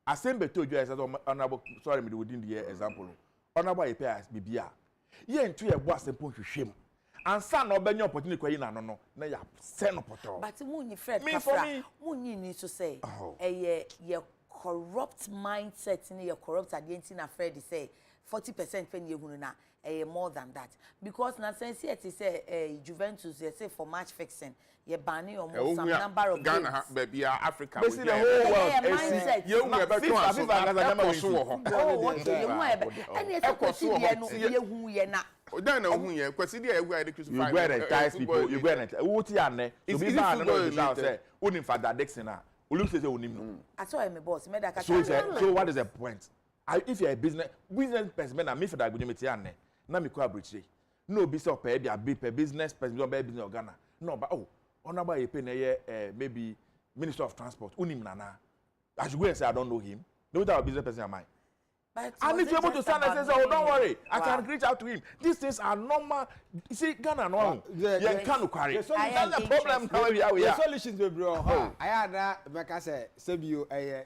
I same beto you as honorable, sorry, me within the example. Honorable APS, BBA. Ye and 2 years was a point to shame. And son or ben your opportunity, no, na ya send up. But Mooney Fred, Mooney needs to say, your corrupt mindset in your corrupt against in a Fred say 40% when you na more than that. Because na sense here to say Juventus they say for match fixing, you banning almost some number of Ghana, baby, Africa. Basically the whole world. Mindset. You will be then who here consider everywhere they crucify. You go and entice people, you go and what you are to be bad no say only Father Dixon na olu say onim no. I saw him boss me that So what is the point? If you are a business person na me for that go me ane na me ko abrochire. No be say pay be business person be business Ghana. No but honorable you pay na maybe Minister of Transport unim nana. I should go and say I don't know him. No that business person am I. And if you're able to stand and say, oh, don't worry, I can reach out to him. These things are normal. You see, Ghana, no, you can't carry. That's the problem now. The solutions, bro. I had that, like I said, save you a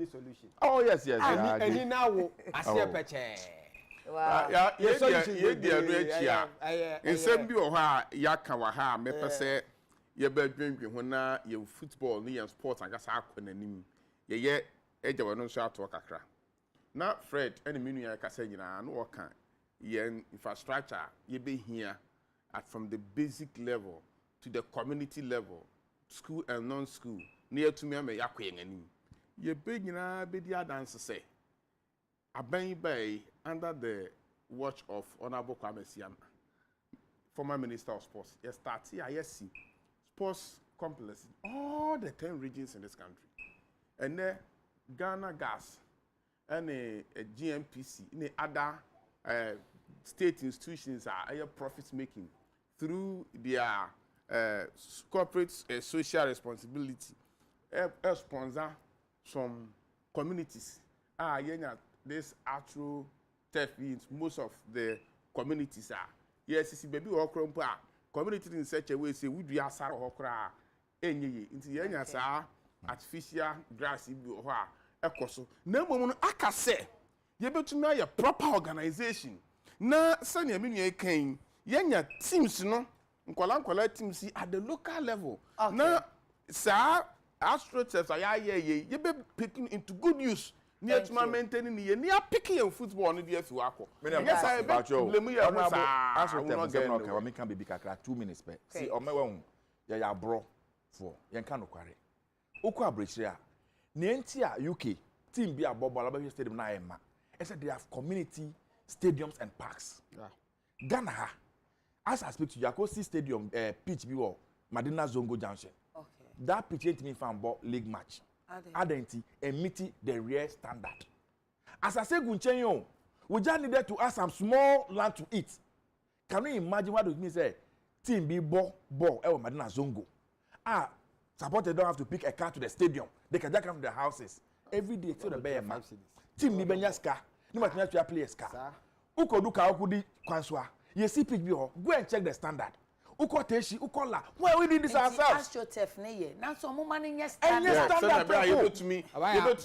solution. Oh, yes. And now, I see a picture. Wow. In some view, Yakawaha, me per se, your bedroom, when you football, near sports, I guess I couldn't. Ye, Edge of no shot to a crack. Now, Fred, any meaning I can say, you know, I know can infrastructure you be here at from the basic level to the community level, school and non-school, near to me, I'm a yakwing and you big, you know, be the dance say. I bang by under the watch of Honorable Kwame Siam, former Minister of Sports. Yes, start here, yes, sports complex in all the 10 regions in this country. And there, Ghana Gas. And a GMPC, any other state institutions are profit making through their corporate social responsibility. Sponsor some communities. This actual theft means most of the communities are. Yes, it's baby or community in such a way say we do asar or cra. Into yenya artificial grass or ekoso na mom no aka se ye betumi aye proper organization na sanya me nua kan yenya teams no nkwala teams at the local level na sa astroturfs ye be picking into good use near to maintaining ye near picking football no dey afi akọ yes I blame you astroturfs me can be kakra 2 minutes per see o me won ya bro for yen kan no kware oku abrechire a Nientia UK team be a Bobo Stadium na ema. I said they have community stadiums and parks. Yeah. Ghana, as I speak to you, I go see stadium pitch be Madina Zongo Junction. Okay. That pitch ain't me fan ball league match. Identity and meet the real standard. As I say, Gunchenyo, we just needed to ask some small land to eat. Can you imagine what it means? Say team be ball Madina Zongo. Supporters don't have to pick a car to the stadium. They can just come to their houses. Every day, till the bear man. Team ni benyaska. Ni matanya to play ska. Uko duka ukudi kwanswa. You see pitch go and check the standard. Uko teshi, uko la. Why we did this ourselves? AstroTurf ne ye. Na so mo mani nye standard. You go to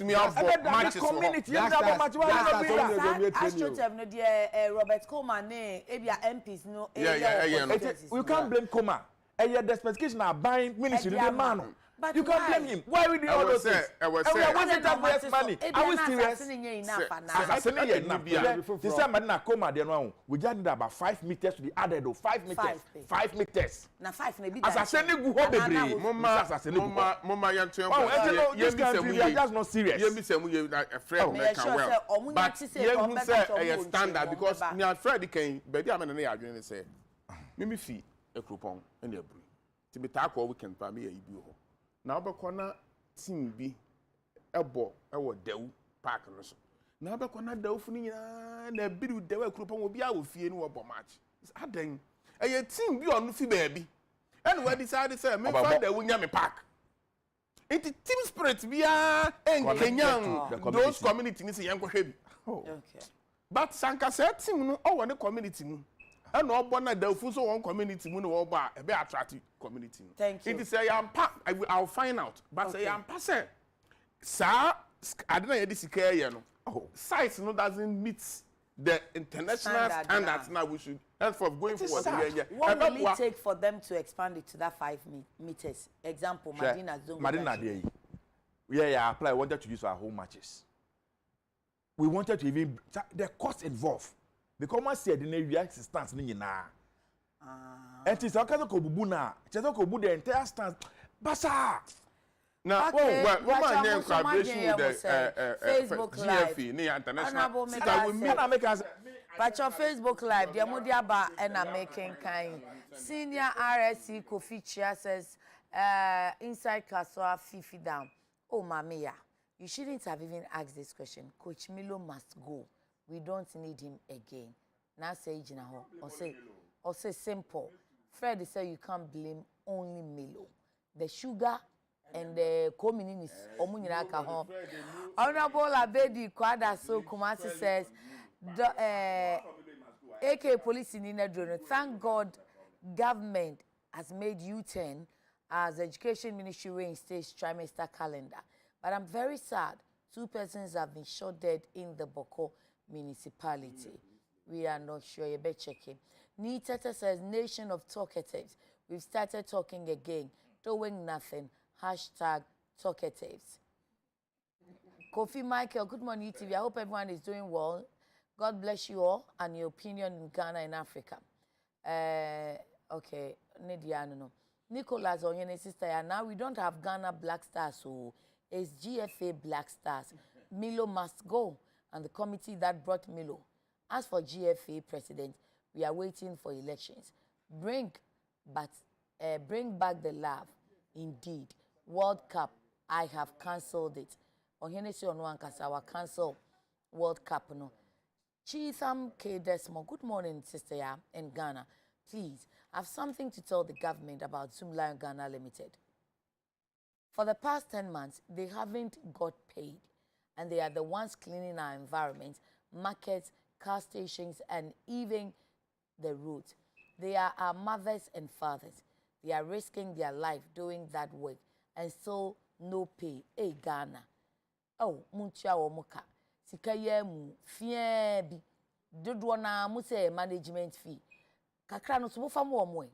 me out for matches. Community. AstroTurf no de Robert Coleman ne ebia MPs no. You can't blame Coleman. And the specification are buying ministry the man. You can't blame him. Why we do all those things? And we are wasting taxpayers' money. Are we serious? This time, Madina Koma, we just need about 5 meters to be added. 5 meters. 5 meters. Now 5 maybe. As I say, you go baby. Mama, this country, we are just not serious. You miss a friend that can well. But you say a standard because your friend can. But I'm going to say, Mimi fee a coupon and a brew. To be tackle weekend for me a you. Now, Bakona team be a ball, our Dew Park. Now, Bakona Delphine and a bit with Dew Croup will be our fear no about match. It's adding a team be on Luffy baby. And what decided to say, me find the Winyami Park. It's team spirit be a Kenyan, those communities in young heavy. Okay. But Sanka said, team no, oh, one community. And no bona the fuso one community mun no ba e be attract community. Thank you. It is say I'll find out. But say ampa say sir I don't know this care no. Oh, size no doesn't meet the international standards now we should for going forward. What will it take for them to expand it to that 5 meters? Example, Madina Zone. Madina there. Yeah, apply. Wanted to use our home matches. We wanted to even the cost involved. Because man said in a react stance ni na. And it's a kind of kobubu na. Just a kobu the entire stance. Basa. Now, okay, what man collaboration with the Facebook Live. GFE, international. But your Facebook Live, the Amudiaba and I'm making kind. Senior RSC Kofi Chia says, inside Kaswa Fifi down. Oh, Mamia, you shouldn't have even asked this question. Coach Milo must go. We don't need him again. Now say Jinaho or say simple. Fred said you can't blame only Milo. The sugar and the communities. Honorable Abedi Kwada so Kumasi says AK police in Inadrono. Thank God government has made U10 as Education Ministry reinstates trimester calendar. But I'm very sad. 2 persons have been shot dead in the Boko municipality. We are not sure. You better check it. Nitete says, nation of talkatives. We've started talking again. Doing nothing. Hashtag talkatives. Kofi Michael, good morning, TV. I hope everyone is doing well. God bless you all and your opinion in Ghana and Africa. Okay. No. Nicholas Onyene sister, now we don't have Ghana Black Stars, so it's GFA Black Stars. Milo must go, and the committee that brought Milo. As for GFA president, we are waiting for elections. Bring back the love. Indeed, World Cup, I have cancelled it. Ohenesi Onwankasa, our cancel World Cup. No. Chisam K. Desmo, good morning, sister ya, in Ghana. Please, I have something to tell the government about Zoom Lion Ghana Limited. For the past 10 months, they haven't got paid, and they are the ones cleaning our environment, markets, car stations, and even the roads. They are our mothers and fathers. They are risking their life doing that work, and so no pay. Hey, Ghana. Oh, muncha o muka. Sikaye mu fiebi. Dodwo na mu say management fee. Kakra no so mo fam wo mo.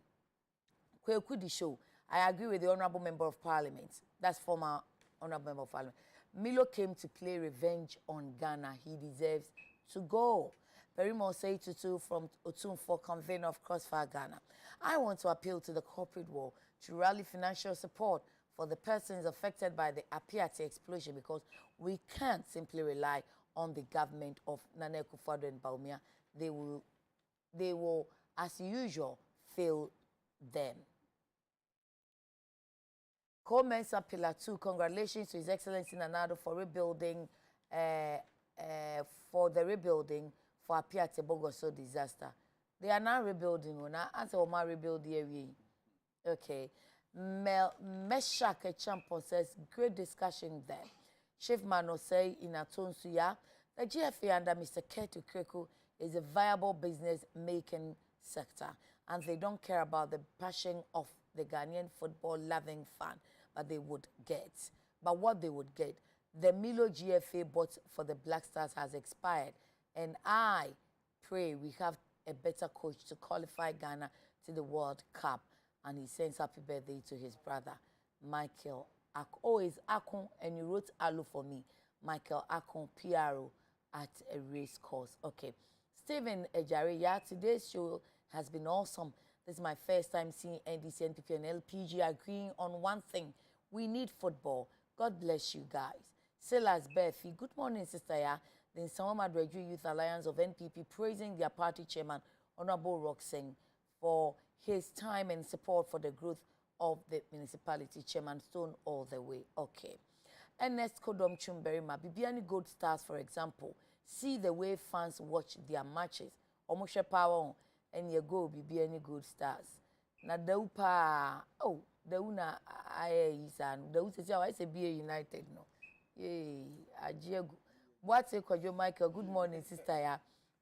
Kweku di show. I agree with the Honorable Member of Parliament. That's former Honorable Member of Parliament. Milo came to play revenge on Ghana. He deserves to go. Perimo say Tutu from Otunfo, convener of Crossfire Ghana. I want to appeal to the corporate world to rally financial support for the persons affected by the Apiate explosion, because we can't simply rely on the government of Nana Akufo-Addo and Bawumia. They will, as usual, fail them. Co-Mensa Pillar 2, congratulations to His Excellency Nanado for rebuilding, for the rebuilding for Apiate Bogoso disaster. They are now rebuilding. Answer Oma rebuild the area. Okay. Meshak Champon says, great discussion there. Chief Mano say in Atonsuya, the GFA under Mr. Ketu Kreku is a viable business making sector, and they don't care about the passion of the Ghanaian football loving fan, but they would get. But what they would get, the Milo GFA bought for the Black Stars has expired, and I pray we have a better coach to qualify Ghana to the World Cup. And he sends happy birthday to his brother, Michael Akon. Oh, it's Akon, and you wrote Alu for me. Michael Akon, PRO at a race course. Okay. Stephen Ejari, yeah, today's show has been awesome. This is my first time seeing NDC, NPP, and LPG agreeing on one thing. We need football. God bless you guys. Silas Berfi, good morning, sister. Yeah. The Nsroma Youth Alliance of NPP praising their party chairman, Honorable Roxen, for his time and support for the growth of the municipality. Chairman Stone all the way. Okay. Ernest Kodom Chumberima, Bibiani Gold Stars, for example, see the way fans watch their matches. Omoshe Power and you go Bibiani Gold Stars. Na Daupa, oh, Dauna Isan, Dausa, I say BA United, no. Yay, Ajiego. What's it called, Michael? Good morning, sister. Yeah.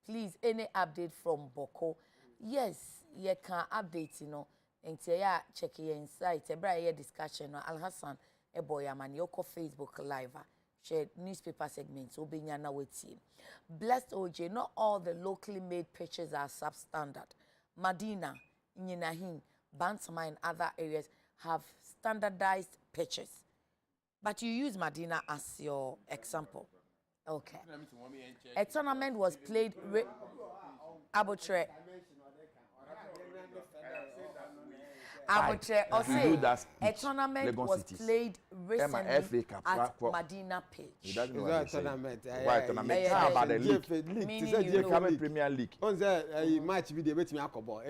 Please, any update from Boko? Yes, you can update, you know. And check your insight. A discussion. Al Hassan, a boy, man, yoko Facebook live. Share newspaper segments. Obinyana waiting. Blessed OJ, not all the locally made pitches are substandard. Medina, Nyinahin, Bantama, and other areas have standardized pitches. But you use Medina as your example. Okay. A tournament was played. Arbitrary. A tournament was played recently at Medina pitch. Why tournament? How about the league? Premier League. Match video bet me akobo.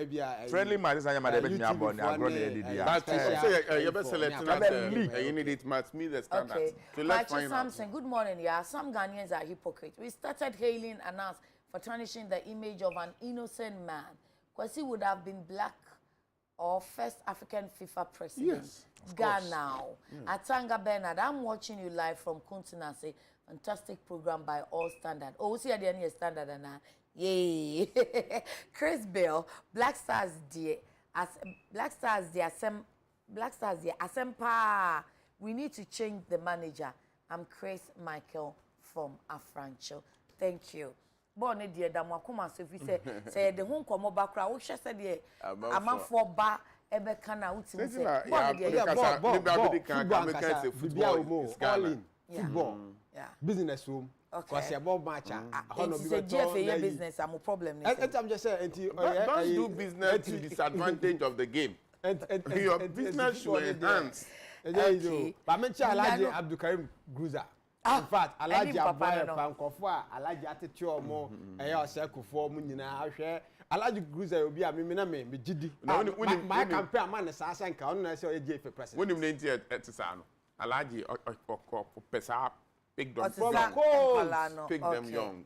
Friendly match is bet me abo ni agro na edidi. But say you better select you need it must meet the standards. So let's find out. Samson, good morning. Yeah, some Ghanaians are hypocrites. We started hailing and us for tarnishing the image of an innocent man. Because he would have been black or first African FIFA president. Yes, Ghana. Atanga Bernard, I'm watching you live from Kuntinase. Fantastic program by all standard. Oh, we see at the end standard and yay. Chris Bell, Black Stars dear. Black Stars dear. Asempa. We need to change the manager. I'm Chris Michael from Afrancho. Thank you. Born dear Damakuma, so if we say the home come back, we shall say the amount for bar ebe kana uti say football business room because your ball match GFA business am problem I'm just saying don't do business to disadvantage of the game your business should enhance but mention Alhaji Abdulkarim Gruza. In fact, Alhaji Abaya Pankofo, Alhaji Atetuo mo, eya Osekufo mu nyina ahwe. Alhaji Gruza obi a me gidi. My campaign man sa asanka onu na say oye for president. When him nti etisa no. Alhaji pesa pick them from pick them young.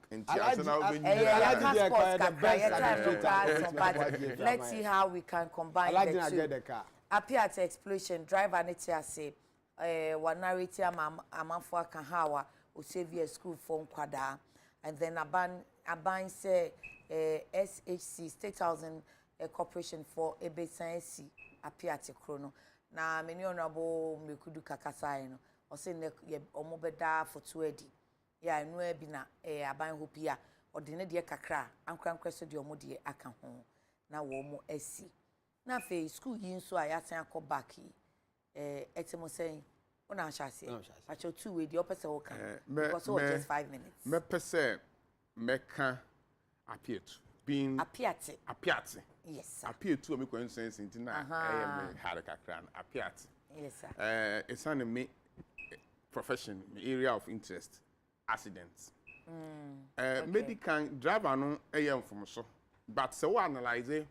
Let's see how we can combine the two. Appear to explosion driver netia say Wanarity Amafo Kahawa who save your school phone kwada and then Aban say SHC State Housing Corporation for Ebesansi appear to chrono. Na many honorable Mekudu Kakasai no or say omobeda for 20. Yeah, I know bina Aban Hopia or the Nedia Kakra and cram crested your modi aka home. Now womo SC. Na fe school yin so ayatan ko baki. Etimo saying, "Ona shasi." I show 2 way the opposite worker because it was just 5 minutes. Me pese meka appear being appeate. Yes, sir. Appear to me coincidence in na me haraka kran appeate. Yes, sir. It's an me profession, me area of interest, accidents. Medical driver no from so, but so analyze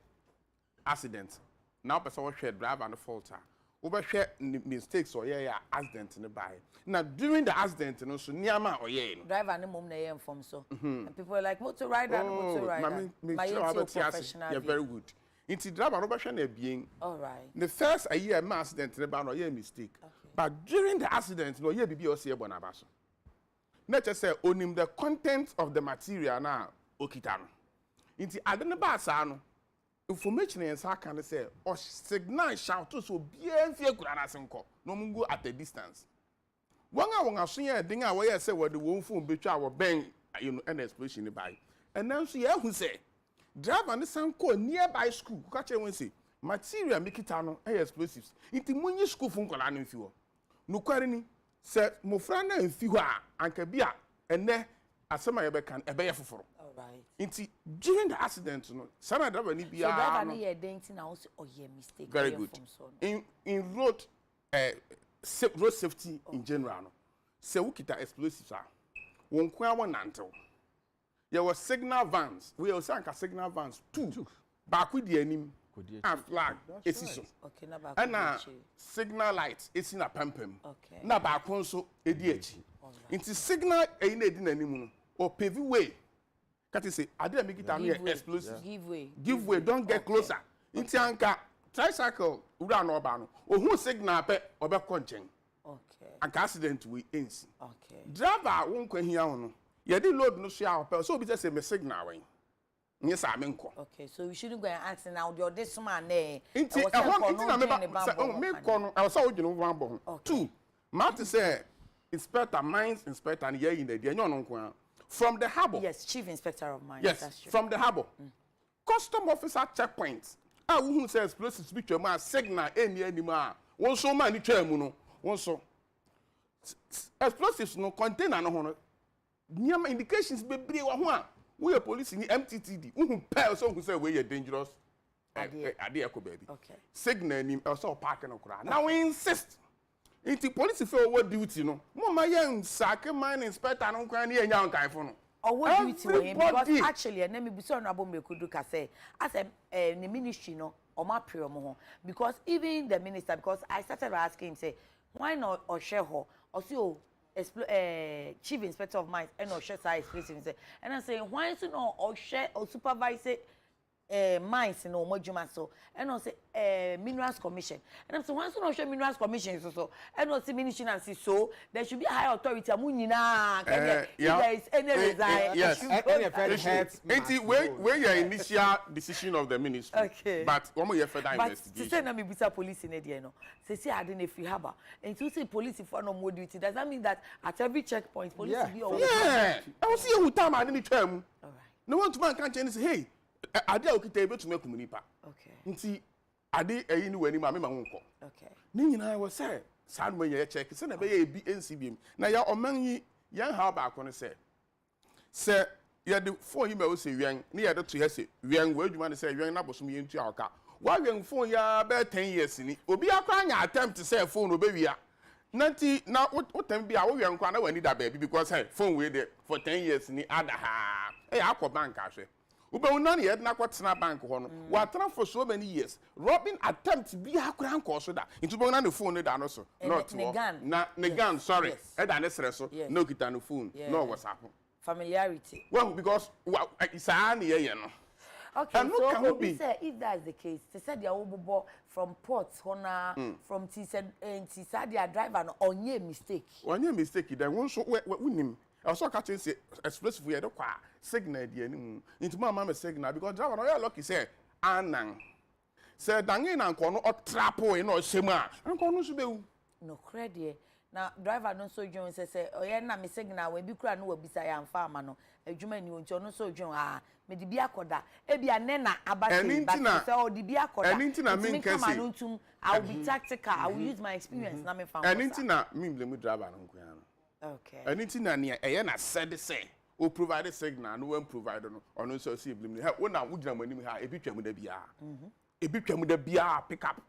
accident. Now person what share driver and faulter. Over share mistakes or accident in the buy. Now during the accident, you know, so niama or driver and mum na from so. And people are like motor rider, motor rider. My professional. You're very good. Into driver over share being. All right. The first a year accident in the buy or mistake. Okay. But during the accident, no year be or see bonabaso. Not just say onim the content of the material now okitano. Into adene basano. Information and so can say or signal shout to so bien fear could anasenko no mungo at a distance. One hour soon thing away say what the one phone betray our bang an explosion by. And then she who say drive on the sanko nearby school, catch a say material make it explosives. Into money school phone call and fuel. No quarry said Mofrana and Fiwa and Kabia and then as some ever can a bear for. Right. During the accident, no, some driver need be mistake. Very good. In road safety in general, no. Se ukita explosives are. Won kwa one nantel. There was signal vans. We also have signal vans two. Back with the enemy. And flag. It's so. Okay, na back. And signal lights. It's in a pempem. Okay. Na back also ADH. Into signal in enemy or pave way. Cat say, I didn't make it explosive. Give way, don't get closer. Into anka tricycle, Uran Obano, or who signal or back conching. Okay. An accident we ins. Okay. Driver won't come here on. You didn't load no shower, so be just a signal. Yes, I mean. Okay, so we shouldn't go and ask now. You're this man there. Inti I was so you know one. Two, Martin say inspector mines inspector and here in the day from the harbor. Yes, chief inspector of mines. Yes, that's true. from the harbor. Custom officer checkpoints. Who says explosive speech ma signal any anima. One so many term no. One so explosives no container no hono. Niam indications be wa ho we are police in MTTD. Who pay so who say we are dangerous. Adekye baby. Okay. Signal nim also parking okra. Now we insist. Inti police feel what duty no. Mama yen sack mine inspector no kwan na nya nkan fo no. Or what duty we him because actually and me be so honorable me could do ka say as the ministry no or my prayer mo because even the minister because I started asking him say why not or share her or see chief inspector of mines and or share side explosive say and I say why so no or share or supervise mines no mo djuma so and also minerals commission and I'm saying once no share minerals commission so and also ministry and see so there should be a high authority amunina if there is any resign yes where your initial decision of the ministry okay but one more further investigation but to say na me bisa police in there no say I didn't free harbor and to say police for no more duty does that mean that at every checkpoint police will be always I was see who time I didn't term all right no one to man can't change say hey ade okita ebe to make munipa okay nti ade eyi ni wani ma me ma wonko okay ni nyina wo say san mo ye check say na be ye bi NCBM na ya oman yi yan ha ba ko no say ye de phone yi ma wo say wian ni ye de to ye say wian wo adwuma ne say wian na bosom ye ntu aka wa wian phone ya be 10 years ni obi akwa anya attempt say phone obewia nanti na wotem bia wo wian kwa na wani da baby because hey phone we there for 10 years ni ada ha akọ bank ahwe ube unani yet na kwatena bank ho no watena for so many years robbing attempt bi akura nko so da into bo na the phone da no so not na negan sorry e da ne sere so no kita no phone no WhatsApp familiarity well because isa na ye no okay so we say if that is the case they said they will from ports hona from T said their driver no onye mistake then one so we also catching say expressive we dey kwa signal dey anim into mama me signal because driver no lucky say anan say dangin na nko no trapo e no hyem a nko no so bewu no credit na driver no so dwon say oye na me signal we bi kura no wabisa ya mfa ama no adwuma ni wonti no so dwon me di bi akoda e bia ne na abate ba say o di bi akoda anything na me can say I will be tactical I will use my experience na me fa anything na me blame driver no nko ya no okay anything na near na said say o provide signal no one provide no ono so see blame he wona wugina manim ha ebi twam da bia pick up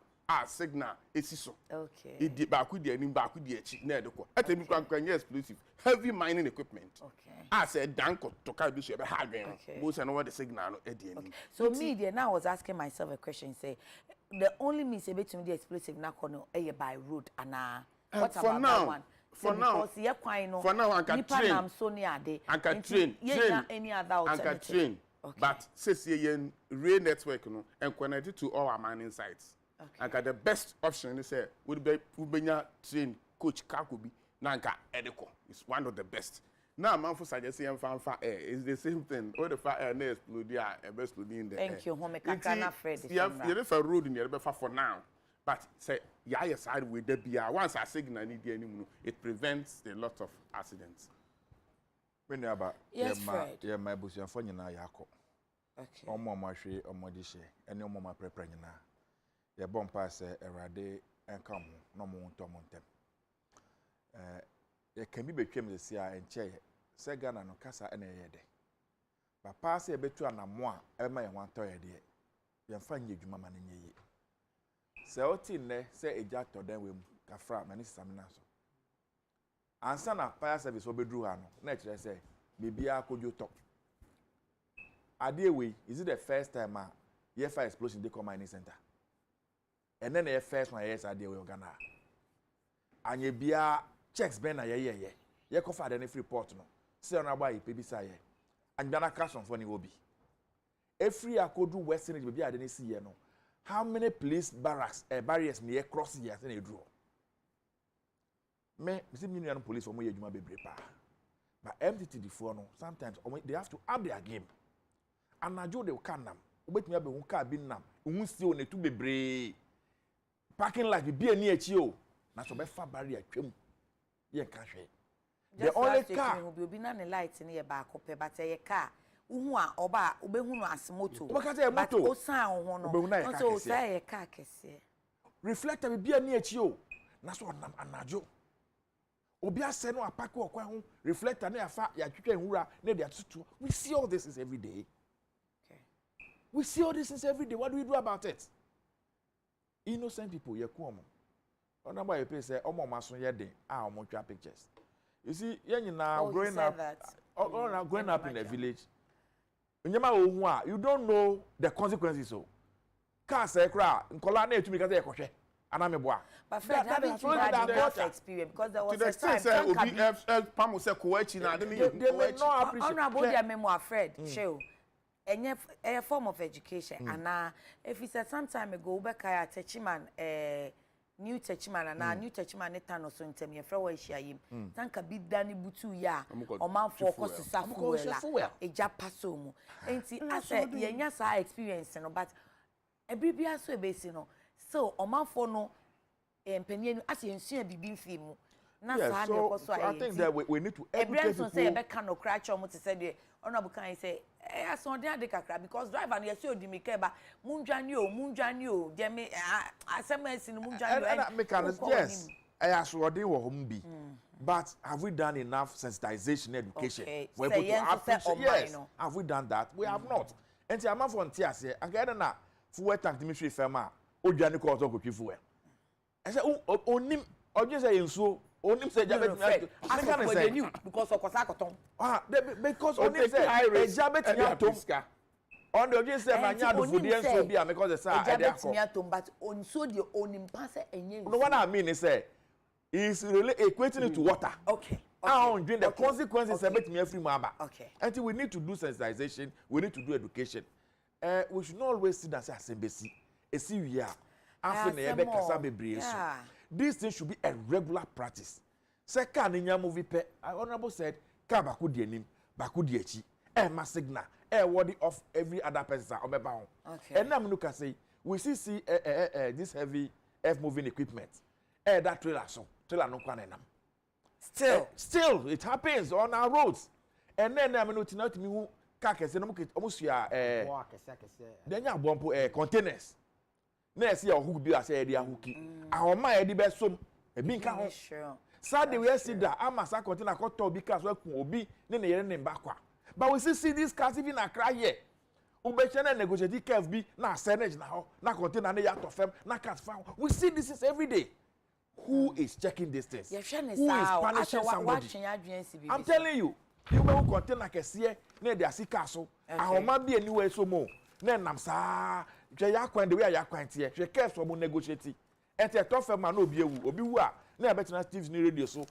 signal esi so okay e ba ku di anim ba ku di achi na edeko atemi kwankwan explosive heavy mining equipment okay said danko to ka bi so e be ha dwen mo say no what the signal no e di anim so me there now I was asking myself a question say the only means e between the explosive na kono e by road and what about that one for now I can train any other alternative but says yen rail network no and connected to all our mining sites okay. The best option is say would be ubenya train coach kakobi nanka edeko is one of the best now man for suggest yen fanfa air is the same thing all the fire air na explode there e be explode in the thank you home kakana Fred you refer road in the for now but say yeah side with the bia once a signal need the anymore it prevents a lot of accidents when you about yeah my busia for nyina yakọ okay omo mahwe omodi hye ene omo ma prepare nyina ye bom pass erade enka ho no mo ntom ntem ye kan bi betwem de sia enche se Ghana no kasa ene ye de ba pass e betu anamo a e ma ye wanto ye de ye mfa nye dwuma ma ne ye se oti ne se eja to den we kafra mani samina so ansa na fire service obedru ha no na kire se bibia kojo to Adekye is it the first time ye fire explosion dey come mining center and then the first one yes Adekye Ghana anye bia checks ben na ye ko fa the report no se on agba ipe bi sa ye anjana crash for ni obi every akodu western bibia ade ne si ye no how many police barracks barriers me cross here say na draw me see me police for mo ye djuma bebre pa but MTTD for no sometimes they have to up their game anajo de ka nam obetumi abe hu ka bi nam hu si o netu bebre parking lot bi ani achi o na so be fa barrier twam ye ka hwe the only car obi na ne light ne ye ba akopɛ but ye car uhu a oba obehu no as moto but o san ho no so say ye car kese reflector bi ani achi o na so nam anajo obi ase no apake okwan ho reflector na afa ya twetwa nhura na de atutu we see all this is every day. Okay, we see all this is every day. What do we do about it? Innocent people ye ku omo ona ba ye pay say omo maso ye den a omo twa pictures. You see yen now growing up growing up in a village nyama ohu a you don't know the consequences so car say kra nkola na etumi ka say ekohwe anameboa. But Fred, having to that experience because there was a time obi pam say koachi na they may not appreciate. Honorable their memoir Fred show a form of education and if it's some time ago Ubeka Techiman new Techiman and new Techiman etano so ntem ye frewa hia tanka bi dani butu ya o man for cost safuela eja paso mu enti ase ye nya sa experience no but ebibia so ebesi no so o man for no empenye ase ensua bibi mfi mu na sa de ko so I think that we need to educate people. Say be kan no cry chomo to say the honorable kan say aso de ade kakra because driver na yesi odi mika ba munjani o je me asemesi no munjani and mechanics yes aso odi wo hom bi but have we done enough sensitization education for people to appreciate yes have we done that we have not enti am for ntia again na fuel tank mi hwe fam a odwane ko to kotwi fuel I say onim oje say ensuo onim say jabet mi say because okosa koton because onim say jabet mi atom on the oje say manya do fudi ensuo bi am because the say jabet mi atom but onsuo de onim pa say enye no what I mean is say is really equating it to water. Okay. On the consequences about me free maba. Okay. Until we need to do sensitization, we need to do education. We should not always sit and say asembesi. Esi we are. After na ebe kasa bebre so. This thing should be a regular practice. Second in your movie pe, Honorable said, ka baku di enim, baku di echi. Ma signal, worthy of every other person obeba on. Okay. And now look at say, we see this heavy moving equipment. That trailer so, trailer no kwane nam. Still, it happens on our roads. And then I'm not me who car kese no mo almost ya then ya bompo containers. Na see your hook bi ase dey hooki. Ahoma e dey be som e bi nka ho. Sad we see that amasa container ko to bi cars we kun obi ne ne yere ne mbakwa. But we see these cars even Accra here. Ubeche na negotiate curve bi na senage na ho na container na ya to fam na cars found. We see this is every day. Who is checking this thing? Who is punishing somebody? I'm telling you, you may contain like a seer near the Asika so. I might be anywhere so more. Then I'm sa. Jayakwan the way I acquaint here. She cares for negotiating. And a tough man will be who near better Steve's new radio so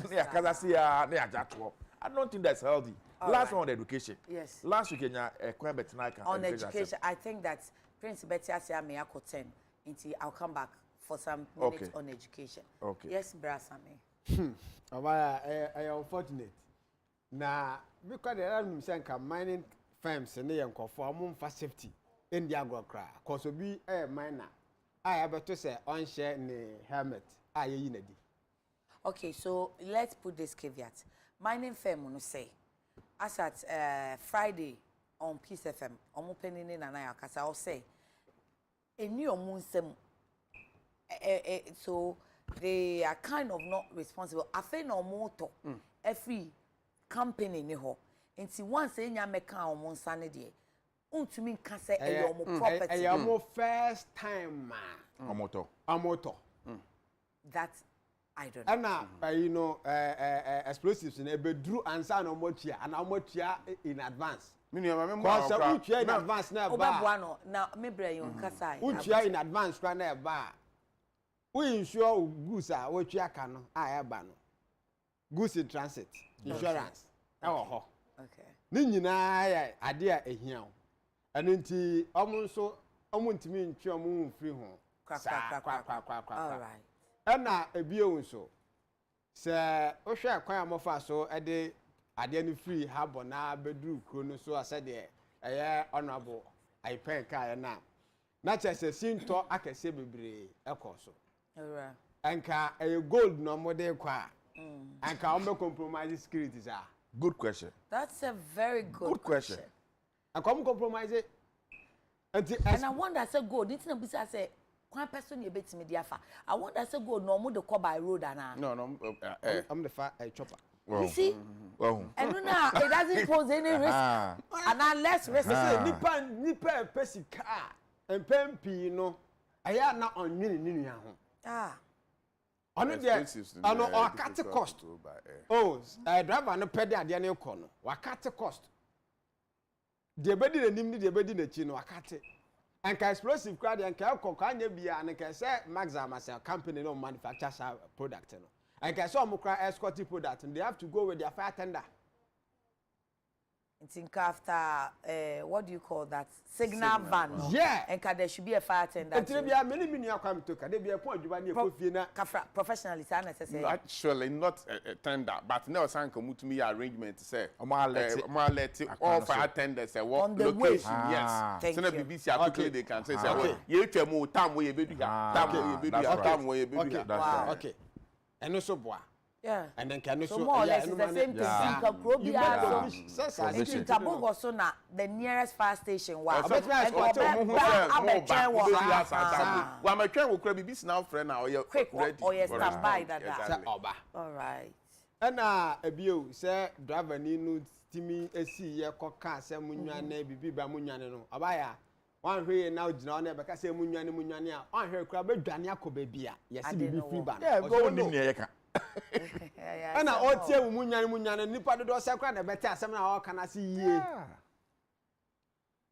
near Kazasia near Jatwo. I don't think that's healthy. Last one on education. Yes. Last week in better on education, I think that Prince Betty Asia may have 10 until I'll come back for some minutes on education. Okay. Yes, Brasame. I am unfortunate. Now, because there are some mining firms and they are for for safety in the agro-cra. Because we be a miner. I have to say, on share in the helmet. Okay, so let's put this caveat. Mining firm will say, as at Friday on Peace FM, I'm opening in and I'll say, a new moon so they are kind of not responsible. I feel no motor every company ni ho. Nti once enya meka o mo nsane de. Untumi nka se e yo mo property. E mo first time ma. Amoto. That I don't know. And you know explosives in ebedru ansa na omotua and omotua in advance. Mini ma me Cause utua in advance na ba. Obebua no na me bra you nkasa. Utua in advance kwa na ba. We insure goods are what you can goods in transit insurance. Okay. Nina idea a here. And until almost so ntimi ntwe omo free ho. All right. And na ebie so. Say o hwe akwan amofa so e de ade no free harbor na bedru kro no so ase de honorable I pen car na kyerɛ sinto akɛse bebree ɛkɔ so anka gold no mo de kwa anka on be compromise security sir. Good question. That's a very good question. Anka on compromise it. And I wonder say gold it's not bisa say one person you bet me diafa. I wonder say gold no mo de call by road ana. No, I'm the chopper. Wow. You see? Wow. And now it doesn't pose any risk. And unless risk nipa pesi car and pempi no aya na onwini ni nua ho. Ono de ono o cut cost. Oh, driver no pede ade na ekọ no. Wa cut cost. De bedi na nim ni de bedi na chi no wa cut. Anka explosive crowd anka ekọ ka anya bia na ka say Maxam as a company no manufacture product no. Anka so mo kra escort product and they have to go with their fire tender. Think after what do you call that signal van? Yeah. And there should be a fire tender. And there be a many come to there be a point you want professionally, necessary. Actually, not a tender, but now some come to me arrangement to say, let all fire tenders say what location. Yes. So the BBC article they can say, you tell more time where you be time where you be. Okay. And also boy. Yeah. And then can so more or less it's the same thing. In Tabogo so na the nearest fire station wa. Wa ma twen wo kra bi now friend na oye ready. Or yes standby that. All right. And ebio say driver ni no timi esi ye koka say munwa na bibi ba munwane no. Obaya one hwe na ogina na be ka say munwane a on hwe kra be dwane akoba bia. Yes bibi free ban. Yeah, go ni ne ye ka. And I ought to munyane nipa do sakra na better asem na o kana se yie.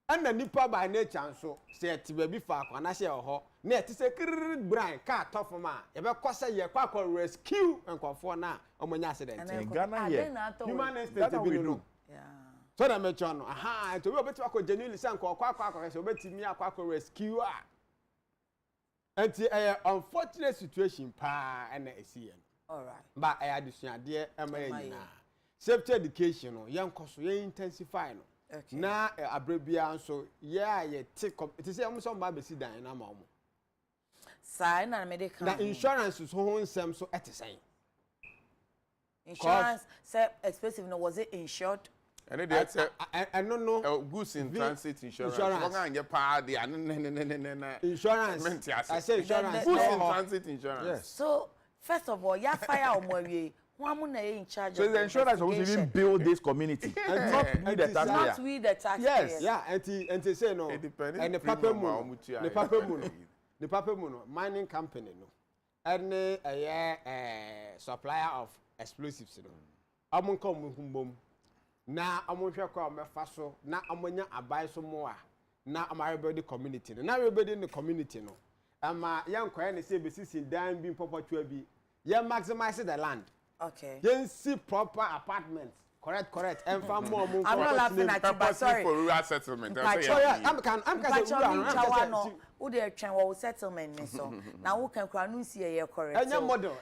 And the nipa by nature so say ti ba bi fa kwa na she ho na ti se krir brain ka tough ma e be kwasa ye kwa rescue enkofo na omonya accident. In Ghana here. Human instinct be no. Yeah. So that me chon no aha to we obeti akọ genuinely say kwa so obeti mi akwa rescue a. Enti unfortunate situation pa na esi. All right. But I addition there am safety education no yankoso ye intensify no. Okay. Na abrebia so yeah ye take it is am so ba be si dan na ma omo. Sai na medical. Na insurance so ho nsem so etesen. Insurance say expensive no was it insured? And it I don't know. Goods in transit insurance. Insurance. I say insurance. Goods in transit insurance. Yes. So first of all, ya fire omwe one na in charge. So the insurance supposed to even build this community and not we the taxpayer. Not we the taxpayer. Yes, yeah, and they say no. And the paper moon, mining company no. And supplier of explosives no. Amon come bom. Na amonhwe kwa mefa so na amonya abai so mo a na amarebody community no. Na everybody in the community no. Ama yankoya ne say besisi dan bi popotwa bi. You maximize the land. Okay. You see proper apartments. Correct. And from more. I'm not laughing at you, but sorry. For rural settlement. I'm who they train or settlement so. Now who can crown see a correct. Any model.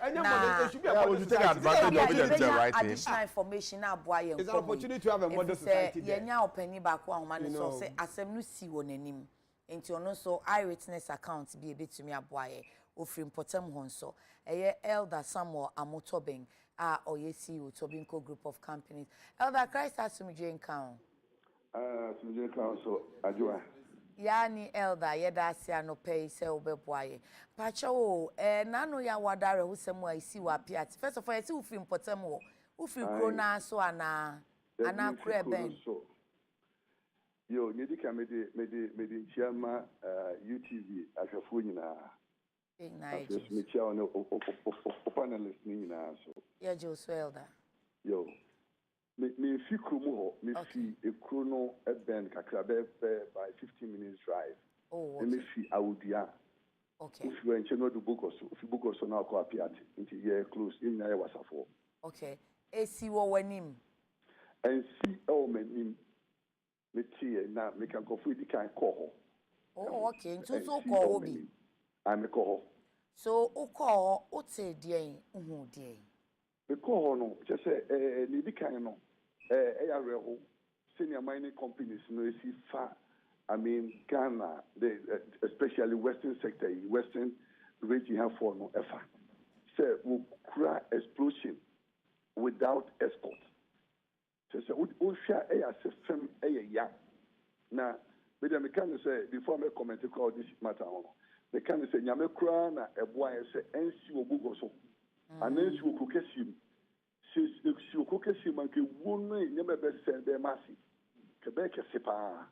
Should be able to take advantage of them, right? Additional information now boy. It's an opportunity to have a model society. Yeah, penny back one man so say asem no see won anim. Enti ono so eyewitness account be a bit to me aboye ofri importem hon so eye elder Samuel Amotobeng oyesi Tobinco group of companies elder Christ asumje nkan asumje nkan so adwa yani elder yeda asia no pay se obeboye pacho nano ya wadare husemu isi wa piat first of all yesi ofri importem ho ofri krona so ana kure ben yo nidi ka mede chiama UTV afefo nyina ignite me chia on panelist nyina so yeah Joe elder yo me fi krumu ho me fi ekru no ben kakra be by 15 minutes drive me fi awudia okay if you enche no do bokoso if bokoso na akọ apiati nti ye close nyina ye wasafo okay esi wo wanim and see manim metie na me kan kofu di kan ko ho okay ntu so ko ho bi am ko ho so o ko ho o te dien hu dien me ko ho no je se ni di kan no ya reho senior mining companies, see far. I mean, Ghana, especially Western sector, Western region have for no effort. So we cry explosion without escort. So we share as a firm ya. Now, but I can say before I comment about this matter, they can say Nyamekra na a boy say NC Obugo so, and NC Okukesim. She Okukesim and Kiwun never best send their massive Quebec sepa.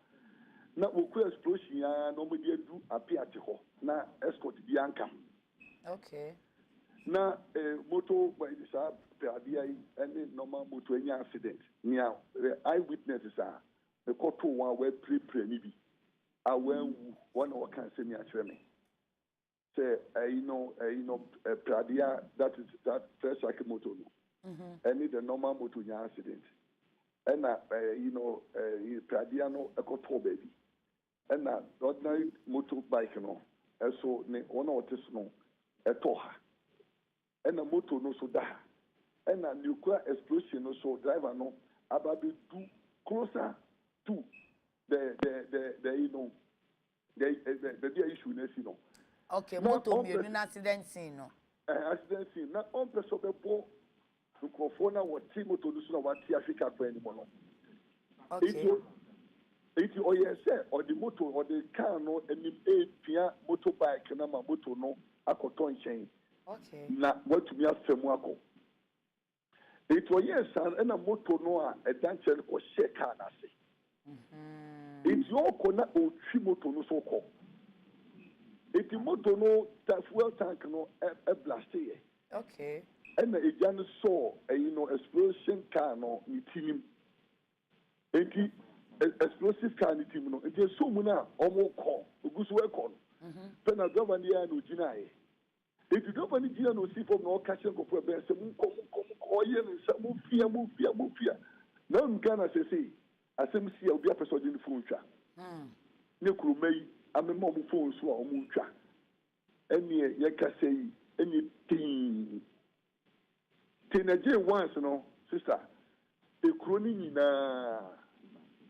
Na woku explosion ya no media do appear to ho na escort bianca. Okay. Na moto by this peadia any normal moto any accident. Nia eyewitnesses are the court one where pre nibi. I when one or can say me actually me. Say peadia that is that first cycle moto no. Any the normal moto any accident. And peadia no a court baby. And that ordinary motorbike, and so one or this no, a toha, and a motor no so da, and a nuclear explosion no so driver no, about do closer to the issue, no. Okay, motor be an accident scene, no. Accident scene, not on the super poor, to conform what Timoto do so what Africa for anymore. Okay. It or yes, or the motor or the car no any pia motorbike na ma motor no akoton chain. Okay. Na what to me afemu ako. It or yes and a motor no a dancer ko share car na se. It your kona o tri motor no so ko. It motor no that fuel tank no a blast here. Okay. And the jan saw a explosion car no ni team. It explosive car in the team. It is so many almost call. Goose work on. Then a governor no deny. If you don't want to see from no catching of a bear, some come, and some move fear. Now in Ghana, say, I see I'll be a person in the phone. Niku may, I'm a mom phone, so I'll move. Any, yaka say, anything. Teenager once, sister, a crony na.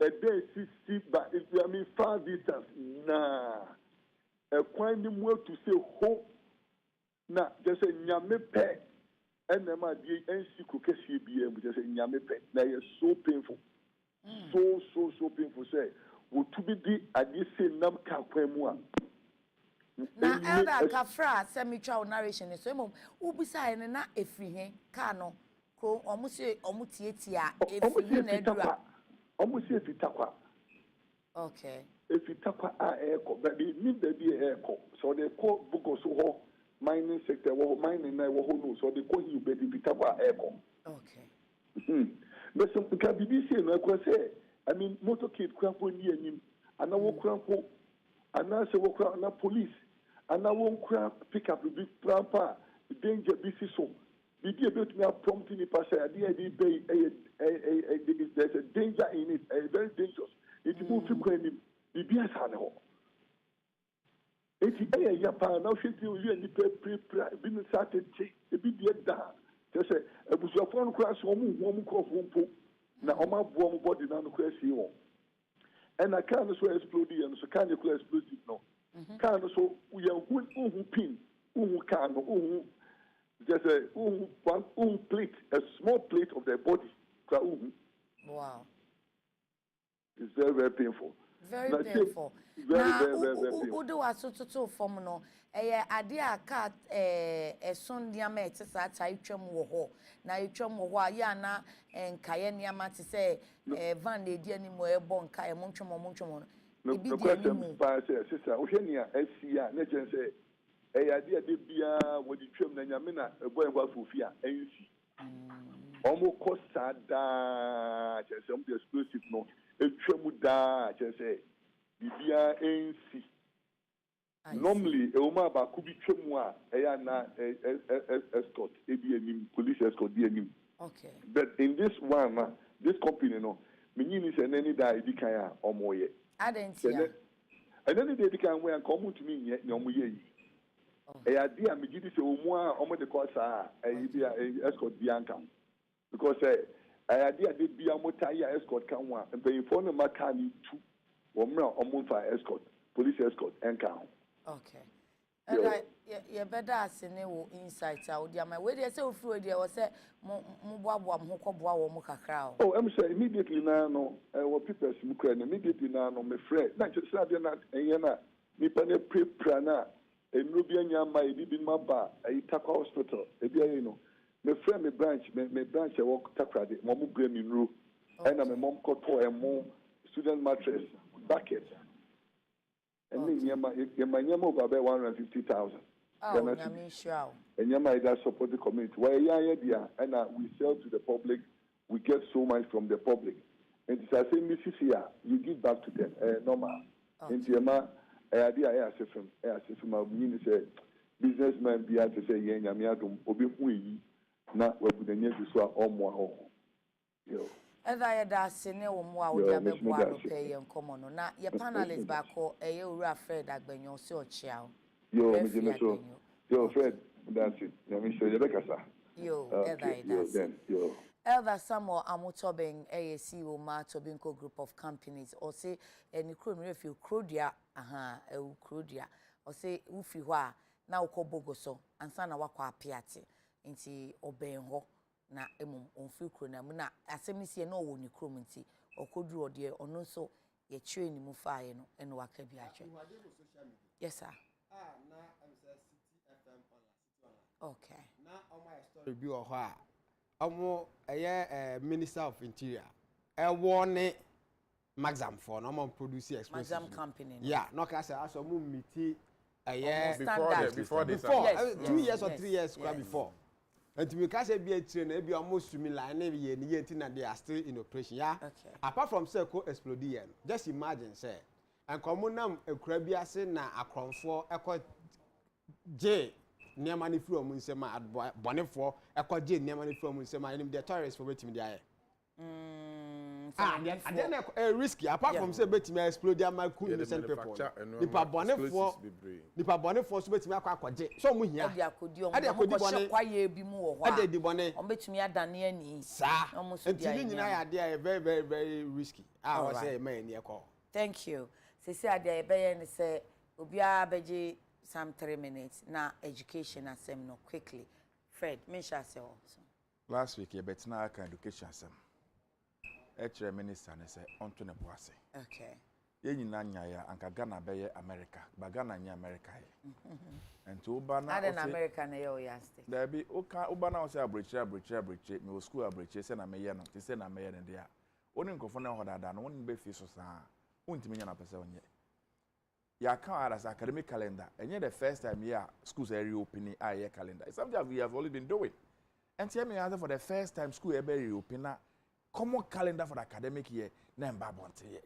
A day 60, but if you mean far distance, nah. A quite well to say hope. Nah, just a nyame pet. And the my dear NC Kokesi BM, just a nyame pet. That is so painful. So painful. Say, would to be the at this same nam kakwemua. Na elder Kafra semi-trial narration is so ubisa and not a free hand, cano, crow, almost omutia, if you know. Almost if you tap. Okay. If you tap airco, but they need to be airco. So they call Bukoso mining sector, mining, so they call you baby tap airco. Okay. But some can be seen, like I say, I mean, motorcade crampo near him, and I won't crampo, and I say, walk police, and I won't pick up the big trampa, danger, busy so. Did you able to me prompting the passer? There's a danger in it, very dangerous. It moves to him. The beers are no. It's a Japan now. She will you been started. A bit yet down. Just a was your phone crash home call home. Now, my body down the crash here. And I can't so explode and so can't explode it no. Can't so we are who pin, who can, who. There's a plate, a small plate of their body. Wow. It's very, very painful. Very painful. Very painful. Udo was so form no. Idea cat a son dear mate, such I trim wo. Now you trim wo, yana and Kayania Mati say, Van de Dianimo, bon, Kaya Munchum. No question, sister, Oceania, SCA, Nature say. Idea de bia what the trim Namina, a boy was Fufia, NC. Almost cost sada, some explosive no, a tremuda, just say, Bia NC. Normally, a woman about could be tremua, escort, police escort, okay. But in this one, this company, no, meaning is an any die, Dikaya or more yet. I didn't see. And then they can wear and come to me yet, no more. Idea me give this a more almost the course escort Bianca because idea de bia motaya escort kan wa mpanyinfo no maka ni tu wo mra omonfa escort police escort enka ho okay and you better asene wo insight out dia my we dey say ofru dey wo say mo boabo am ho koboa wo mo kakra o oh I'm say immediately na no wo people sim kra na immediately na no me frɛ na just say na enye na nipa ne prepare na enro bia nya ma ebi bi ma ba Takwa hospital ebi ayi no me frɛ me branch e wo Takwa de mo bre mi nro and na me mom koto emo student mattress bucket and then yama over 150,000. Oh, I'm sure. And yama that support the community. Why dia and we sell to the public, we get so much from the public. And it's I say Mrs. here, you give back to them. Normal. And yama idea asefem mean say businessman be to say yen yama adum obi hu yi na wabudenye so omo ho. Yo. Eda da sene wo mo a wo dia be boa no pay yen komo no na ye panelist ba ko eye owura Fred Agbenyo se o chia o yo me jeme so yo Fred that's it me show you bekasa yo yo Elder Samuel Amutobeng AAC wo ma Tobinko group of companies or say any crew me if you krodia e u krodia or say u fi ho a na ukobogo so ansa na wakwa apiate nti oben ho na emum onfi kro na mu na asemisi na owo ni krom nti okoduru ode ono so ye train mu faaye no eno waka bi atwe yes sir na City FM okay na my story bi o ho a omo minister of interior ne maxam for no produce explosives maxam company yeah no ka say aso mu meet before this 2 years or 3 years before. And we can say be a train, be almost similar, and they are still in operation. Yeah. Okay. Apart from circle exploding, just imagine, say, and common a crabia say na a crown for a quite J near money from Nsroma at Bonnet for a quite J near money from Nsroma, and the tourists for waiting the eye. And then risky apart from say bet me explode my cool innocent people. Nipa bonnet for bet me akwaje. So mu hia. Ade akodi bone kwaye bi mu wo ho. Ade di bone. On betumi adane ani. Sa. Ntini nyina ya dey very very risky. Ah o say man ni e call. Thank you. Sisi ade e be ye ni say obia beji some 3 minutes na education asem no quickly. Fred, me sha say also. Last week you bet na aka education asem. Echere minister ne say onto ne boase. Okay. Ye nyina nya ya anka Ghana be ye America. Ba Ghana nya America ye. Ento oba na o America na ye o ya state. There be oba na o say abreche me o school abreche say na me ye no. Ti say na me ye ne dia. Oni nkofo na ho dada no won be fi so sa. Untimi nya na pese onye. Ya kan as academic calendar. Enye the first time here schools are reopening year calendar. It's something that we have already been doing. And tell me for the first time school ever reopen na common calendar for the academic year na mba bonte ye.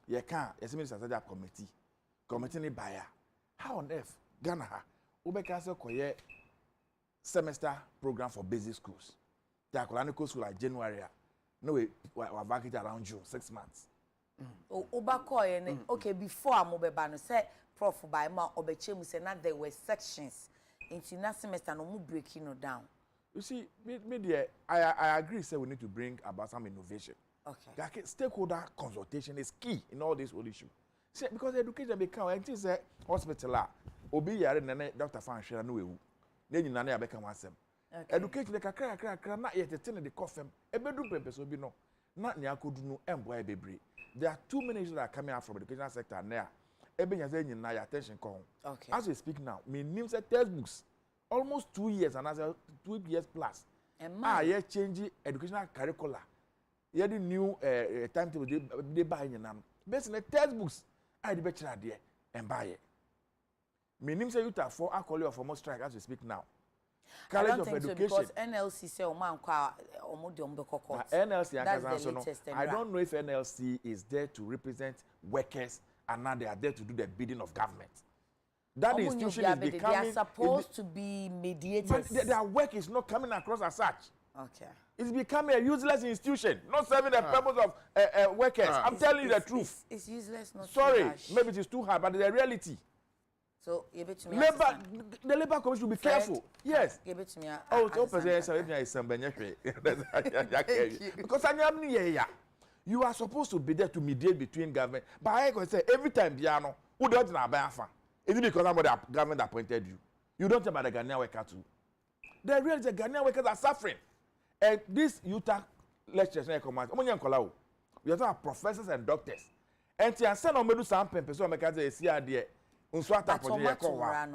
Ye kan yesimi strategy committee ni buyer. How on earth Ghana ha obeka se koye semester program for basic schools. The academic school like January. No we vacate around June 6 months. Obakoye ne okay before amobeba no say prof by ma obeche mu say na there were sections into na semester no mu breaking no down. You see, media, I agree. Say we need to bring about some innovation. Okay. Stakeholder consultation is key in all this whole issue. See, because education become, and this hospital obi yare nene Dr. Fanshira no ewu. Ne nyina na abeka wasem. Education de kakra na yet tell the coffin. Ebedu pempes obi no. Na ne akodu no emboa bebre. There are too many issues that are coming out from the education sector now. Ebe nya say nyina ya attention ko. Okay. As we speak now, me name say textbooks. Almost 2 years and as 2 years plus. Yeah, change educational curricula. Yeah, the new timetable they buy in them. Based on the textbooks, I the better idea and buy it. Meaning say you have for alcohol or for more strike as we speak now. College I don't think so because NLC say man kwa NLC I don't know if NLC is there to represent workers and now they are there to do the bidding of government. That institution is becoming... They are supposed to be mediators. But their work is not coming across as such. Okay. It's becoming a useless institution, not serving the purpose of workers. I'm telling you the truth. It's useless, not sorry, too harsh. maybe it is too hard, but the reality. So you bet me. The Labour Commission should be careful. Yes. You bet me. Oh, to person say if you some because you are supposed to be there to mediate between government. But I can say every time piano, who don't na buy afa. Is it because somebody government appointed you? You don't about the Ghanaian worker too. The real the Ghanaian workers are suffering. And this Utah lectures na command. We have professors and doctors. And ti ansa na o medu sam pempe so make say esi ade nso atapode ye ko wa.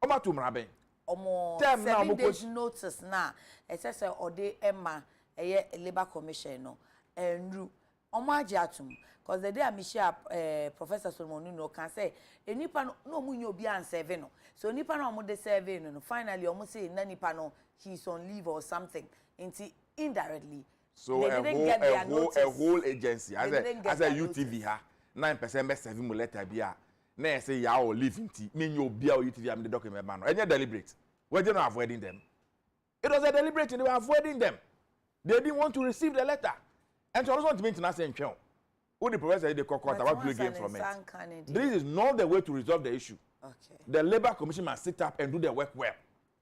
Oma to mraben. Omo 7 days notice na say ode Emma eye Labour Commission no enru omo age atum because the day I share Professor Solomon no can say enipa no mu nya obi an serve no so nipa no omo de serve no finally omo say na nipa no he's on leave or something indirectly so a whole agency as a UTV ha 9% be serve mu letter bia na say ya o leave nti me nya obi a UTV am the document man no any deliberate we dey not avoiding them. It was a deliberate they were avoiding them. They didn't want to receive the letter. And so also want to mean international. Who the professor they call about play game from it. This is not the way to resolve the issue. Okay. The Labour Commission must sit up and do their work well.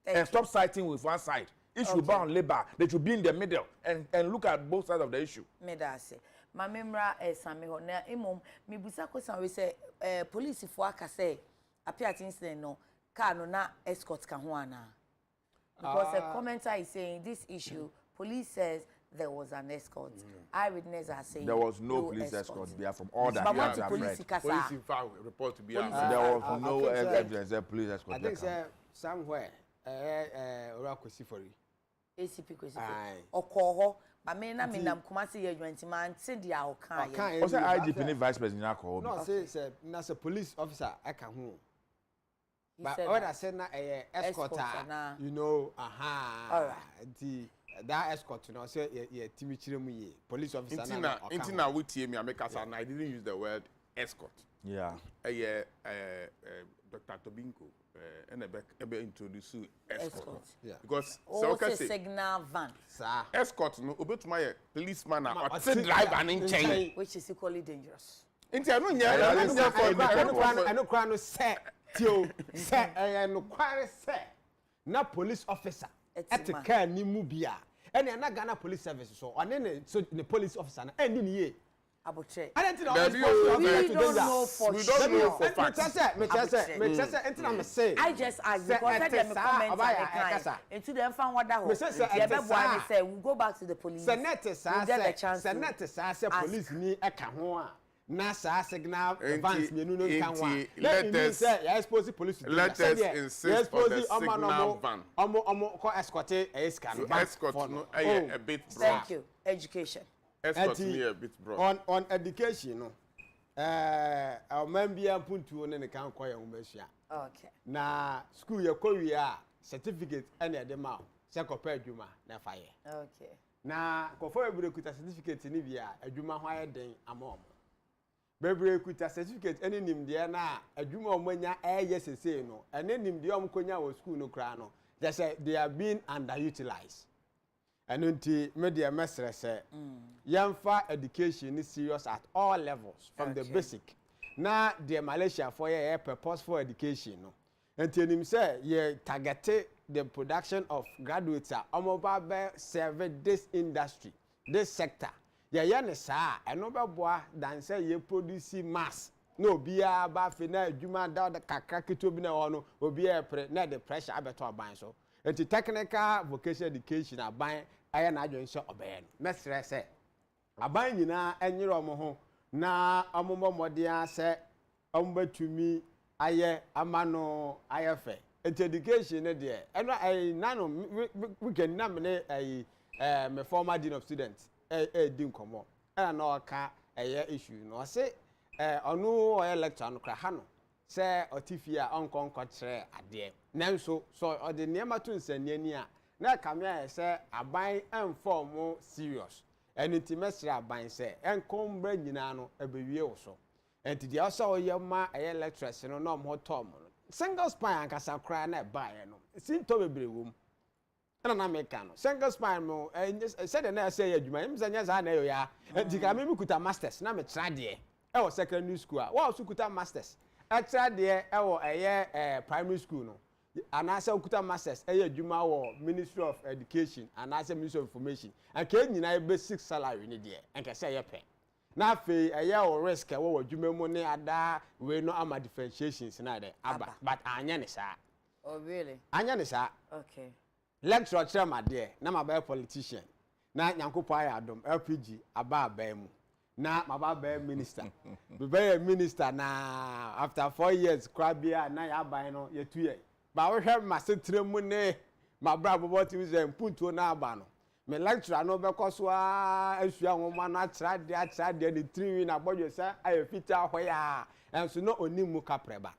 And stop siding with one side. Issue bound labor. They should be in the middle and look at both sides of the issue. Medase. Ma memra sami ho na imom mi busa question we say police fo aka say appear incident no car no na escort ka ho ana. Because a commenter is saying this issue police says there was an escort. Eyewitnesses are saying there was no police escort there from all that. But police in fact report to be there was no evidence that police escort. I think somewhere ora kwesi for ACP kwesi for okoho but me na kumasi ye dwanti man say dia o kan ye. O say IGP ni vice president call. No say na say police officer aka ho. But what I said na escort you know all right. That escort you know say timi chire mu ye police officer na intina we tie me ameka na I didn't use the word escort. Yeah. Dr. Tobinko and ebe introduce escort. Yeah. Because so okay signal van. Sir. Escort no obetuma policeman na or driver in chain which is equally dangerous. Inti anu nya I no cry no say tio say no kware say na police officer at car ni mu bia and na Ghana police service so one so the police officer na end ni ye abotre I don't know for we don't know for facts me say entina me say I just ask because I dem comment into them fan wada ho they be boy say we go back to the police senate say police ni e ka ho a na sa signal advance me no kan wa let us say you expose police let us insist on the signal van omo ko escort scan escort no a bit broad. Thank you. Education escort me a bit broad on education no our membia puntu ne kan ko ya umashia okay na school ye ko wi a certificate ene de ma se ko pa adwuma na fa ye okay na ko fo ebrekuta certificate ni bia adwuma ho aye den amom bebre kuta certificate ene nimde na adwuma omanya eye sese no ene nimde omkonya wo school no kra no they say they are being underutilized and unti media mesre say yamfa education is serious at all levels from the basic na the Malaysia for a purposeful education no enti enim say ye target the production of graduates omoba be serve this industry this sector ya ne saa eno beboa dan say ye produce mass no bia ba fe na adwuma da kakra keto bi na ho no obi e pre na the pressure abeto aban so enti technical vocational education aban aya na adwen so oben mesre say aban nyina enyere omo ho na omomo modia say ombatumi aye amano aye fe enti education ne de eno ai nano we can namne ai me former dean of students din komo na oka issue no say onu oya lecture no kra ha no say otifia onkonko kire ade nanso so ode niema to nsaniani a na kamia say aban inform serious eniti mesra aban say enkombra nyina no abewie wo so enti dia osa oyema lecturers no no mo tom single spine ankasa kra na bae no sinto bebrewom na America no single spine mo said na say adwuma im sanya za na yo ya enti ka me kuta masters na me tra de e wo secondary school a wa so kuta masters extra there primary school no anasa okuta masters adwuma wo Ministry of Education anasa Ministry of Information and ke nyina basic salary ni there enke say ye pe na fe o risk wo adwuma mu ne ada we no ama differentiations na there aba but anya ne sa. Oh really? Anya ne sa. Okay. Lecturer chairman there na ma be politician na nyankopo ayi adom LPG aba mu na ma ba minister be minister na after 4 years kwabia na ya ban no ye 2 years ba wo hwe ma setre mu ne ma bra bobo ti ze mpuntuo na aba no me lecturer no be koso asua nwoma na atra de ni 3 wi na bodwe sa aye fita hoya enso no onimu kapreba.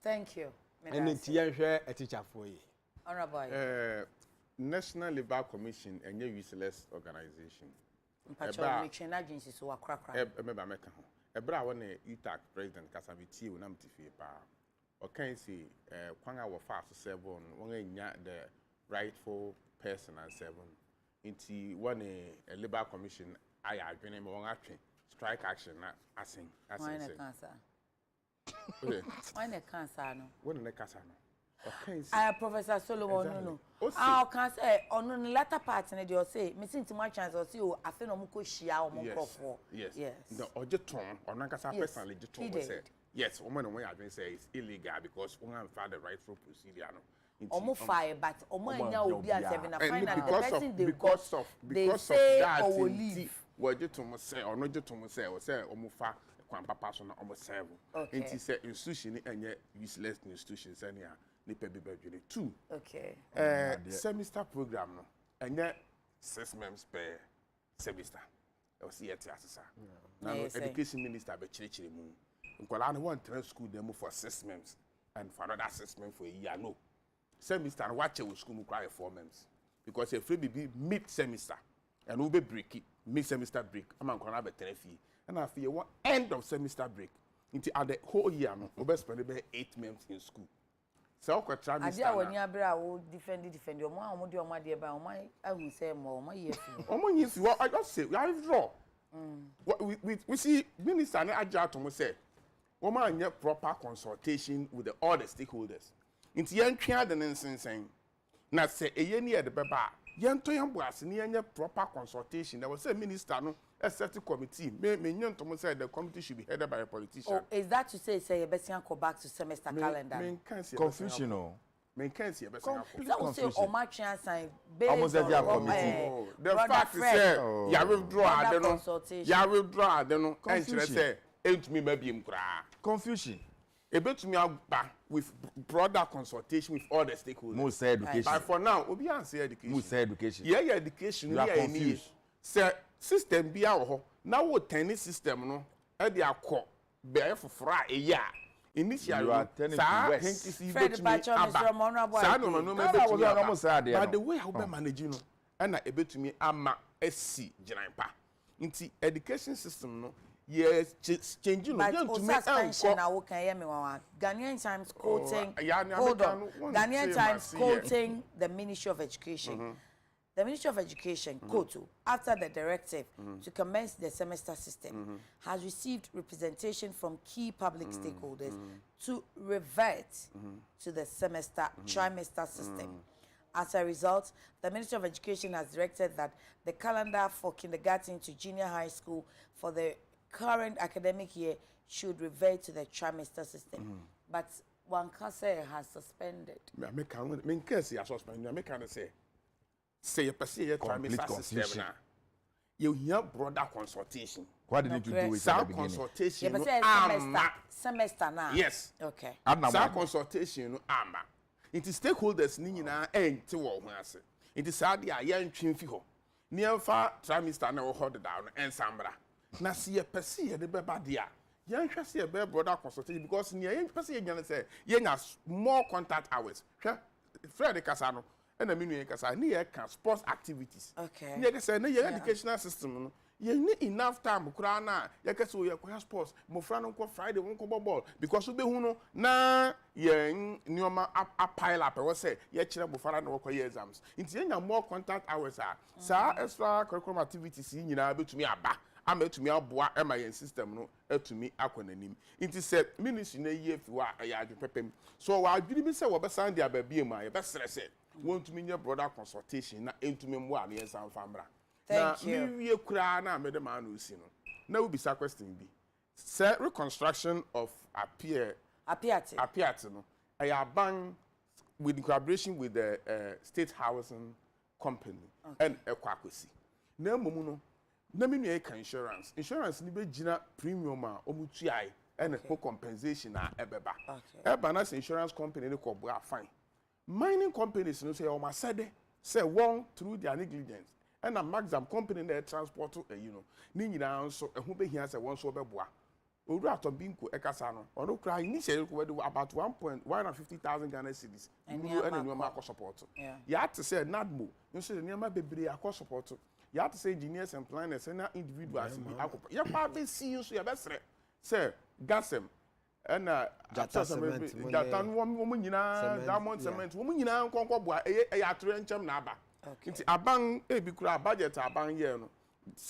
Thank you. Eni ti ye hwe a teacher for ye. Honorable. National Labour Commission and a useless organization. Patrol mission agency so akrakra. Remember meka ho. Ebra won UTAC president Kasabiti unam tifi pa. O kan say kwan a wo fa so 7 won anya the rightful person and 7. Inti one a Labour Commission aya adwene me won atwe strike action na asen. Why na cancer? Okay. Why na cancer no? Won na kasa no. Professor Solomon exactly. No. Can say on the latter part na dey say me think much chance or see o afi no mo ko hia o mo crofo. Yes. Yes. The ojeton on kasa personally jeton we say. Yes, woman when I say it's illegal because we have found the rightful procedure no. Omo fire but omo anya obi a 7 na final the person they because of that or leave. We jeton say or no jeton say o say omo fa kwan papa so na omo serve. It is a institution any useless institutions anyhow. Nipa bi badwene 2. Okay. Semester program no. Enye 6 months per semester. I was here to asasa. Now education minister be chire mu. Nkola no want train school dem for 6 months and for another 6 months for a year no. Semester no watch we school mu cry 4 months because if we be mid semester and we be break it mid semester break. Am nkola be 3 fee. And after one end of semester break into the whole year no we be spend about 8 months in school. So ko try me stand. Adia woni abra wo defend omo de omo de ba omo ahun say mo omo ye fi. Omo yin fi what I just say we are withdraw. We see minister na aja to mo say omo anya proper consultation with all the stakeholders. Inti yan twa de nsensen na say eye ni e de beba yan to yan boase ni anya proper consultation. There was a minister no a set committee me nyon to mo say the committee should be headed by a politician. Oh, is that to say you better go back to semester calendar? Confusion no. Men can't see a better. So say o ma twa sign almost every committee. The fact is ya withdraw I don't know. Ya withdraw I don't know. And say ain't me maybe mkra. Confusion. A bit to me with broader consultation with all the stakeholders. Most education. But for now, we answer education. Most education. Yeah, education. You are confused. Say system be our now what tennis system no. E dey akọ be for fra a year. Initially, you are turning to west. Fred Bacho Nsroma no but the way how be manage no, and na ebe to me ama esi jinampa. Nti education system no. Yes, changing but suspension na wo kan hear me one Ghanaian Times quoting Ghanaian Times quoting the Ministry of Education. The Ministry of Education, quote, after the directive to commence the semester system, has received representation from key public stakeholders to revert to the trimester system. As a result, the Ministry of Education has directed that the calendar for kindergarten to junior high school for the current academic year should revert to the trimester system. But Wankase has suspended. I can't say a person trimester system now. You hear broader consultation. Why didn't you do it at the beginning? Consultation. Semester now. Yes. Okay. Some consultation ama. It is stakeholders ni na enti wo ho ase. It is sad ya ntwe fi ho. Ni amfa trimester na wo hold down ensambra. Na see a person ye de beba dia. Yan hwe se be broader consultation because ni yan person ye nyane say ye nya more contact hours. Hwe Fred Kasa no and a minu kasa ni ye can sports activities. Okay. Ni kasa na ye educational system no ye need enough time kura na ye kasa o ye kwa sports mo fra no ko Friday won ko ball because we be hu no na ye nioma a pile up we say ye kire mo fra no ko ye exams. Nti ye nya more contact hours a sa extra curriculum activities nyina betumi aba ama etumi aboa ema yen system no etumi akonanim nti se ministry na yie fi wa ya adwepepem so wa adwiri bi se wo be san dia ba biem a ye be sere se wontumi nye broader consultation na entumi mbo a ne san famra na mi wie kura na me de ma na osi no na wo bisa question bi se reconstruction of appear no I ban with collaboration with the state housing company and ekwakwesi na mumu no na me nua ka insurance ni be gina premium a omutuai and for compensation na ebeba eba na insurance company ni ko bra fine mining companies no say o ma sede say one through their negligence and a maximum company na transport ni nyina nso ehu be hia say won so beboa oru atobinko ekasa no ono kra initially ko we about 1.150,000 Ghana cedis and new ma support you have to say nadmo nso the nyama bebre akọ support you have to say engineers and planners and individuals be akọ ya pa be see you so ya be sere say gasem and jata cement jata wo nyina diamond cement wo nyina nkonko bo e atore nchem na aba nti aban e bi kura budget aban ye no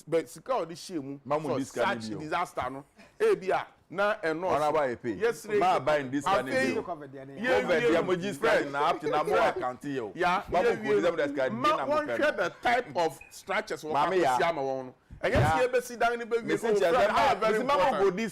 but sika odi shemu mamu such disaster no e bia na eno yes ma buy this can be cover the emoji spread na up to na more account here mamu go them that can na mo share the type of structures we have see am won and yes here be sit down ni be we mamu go this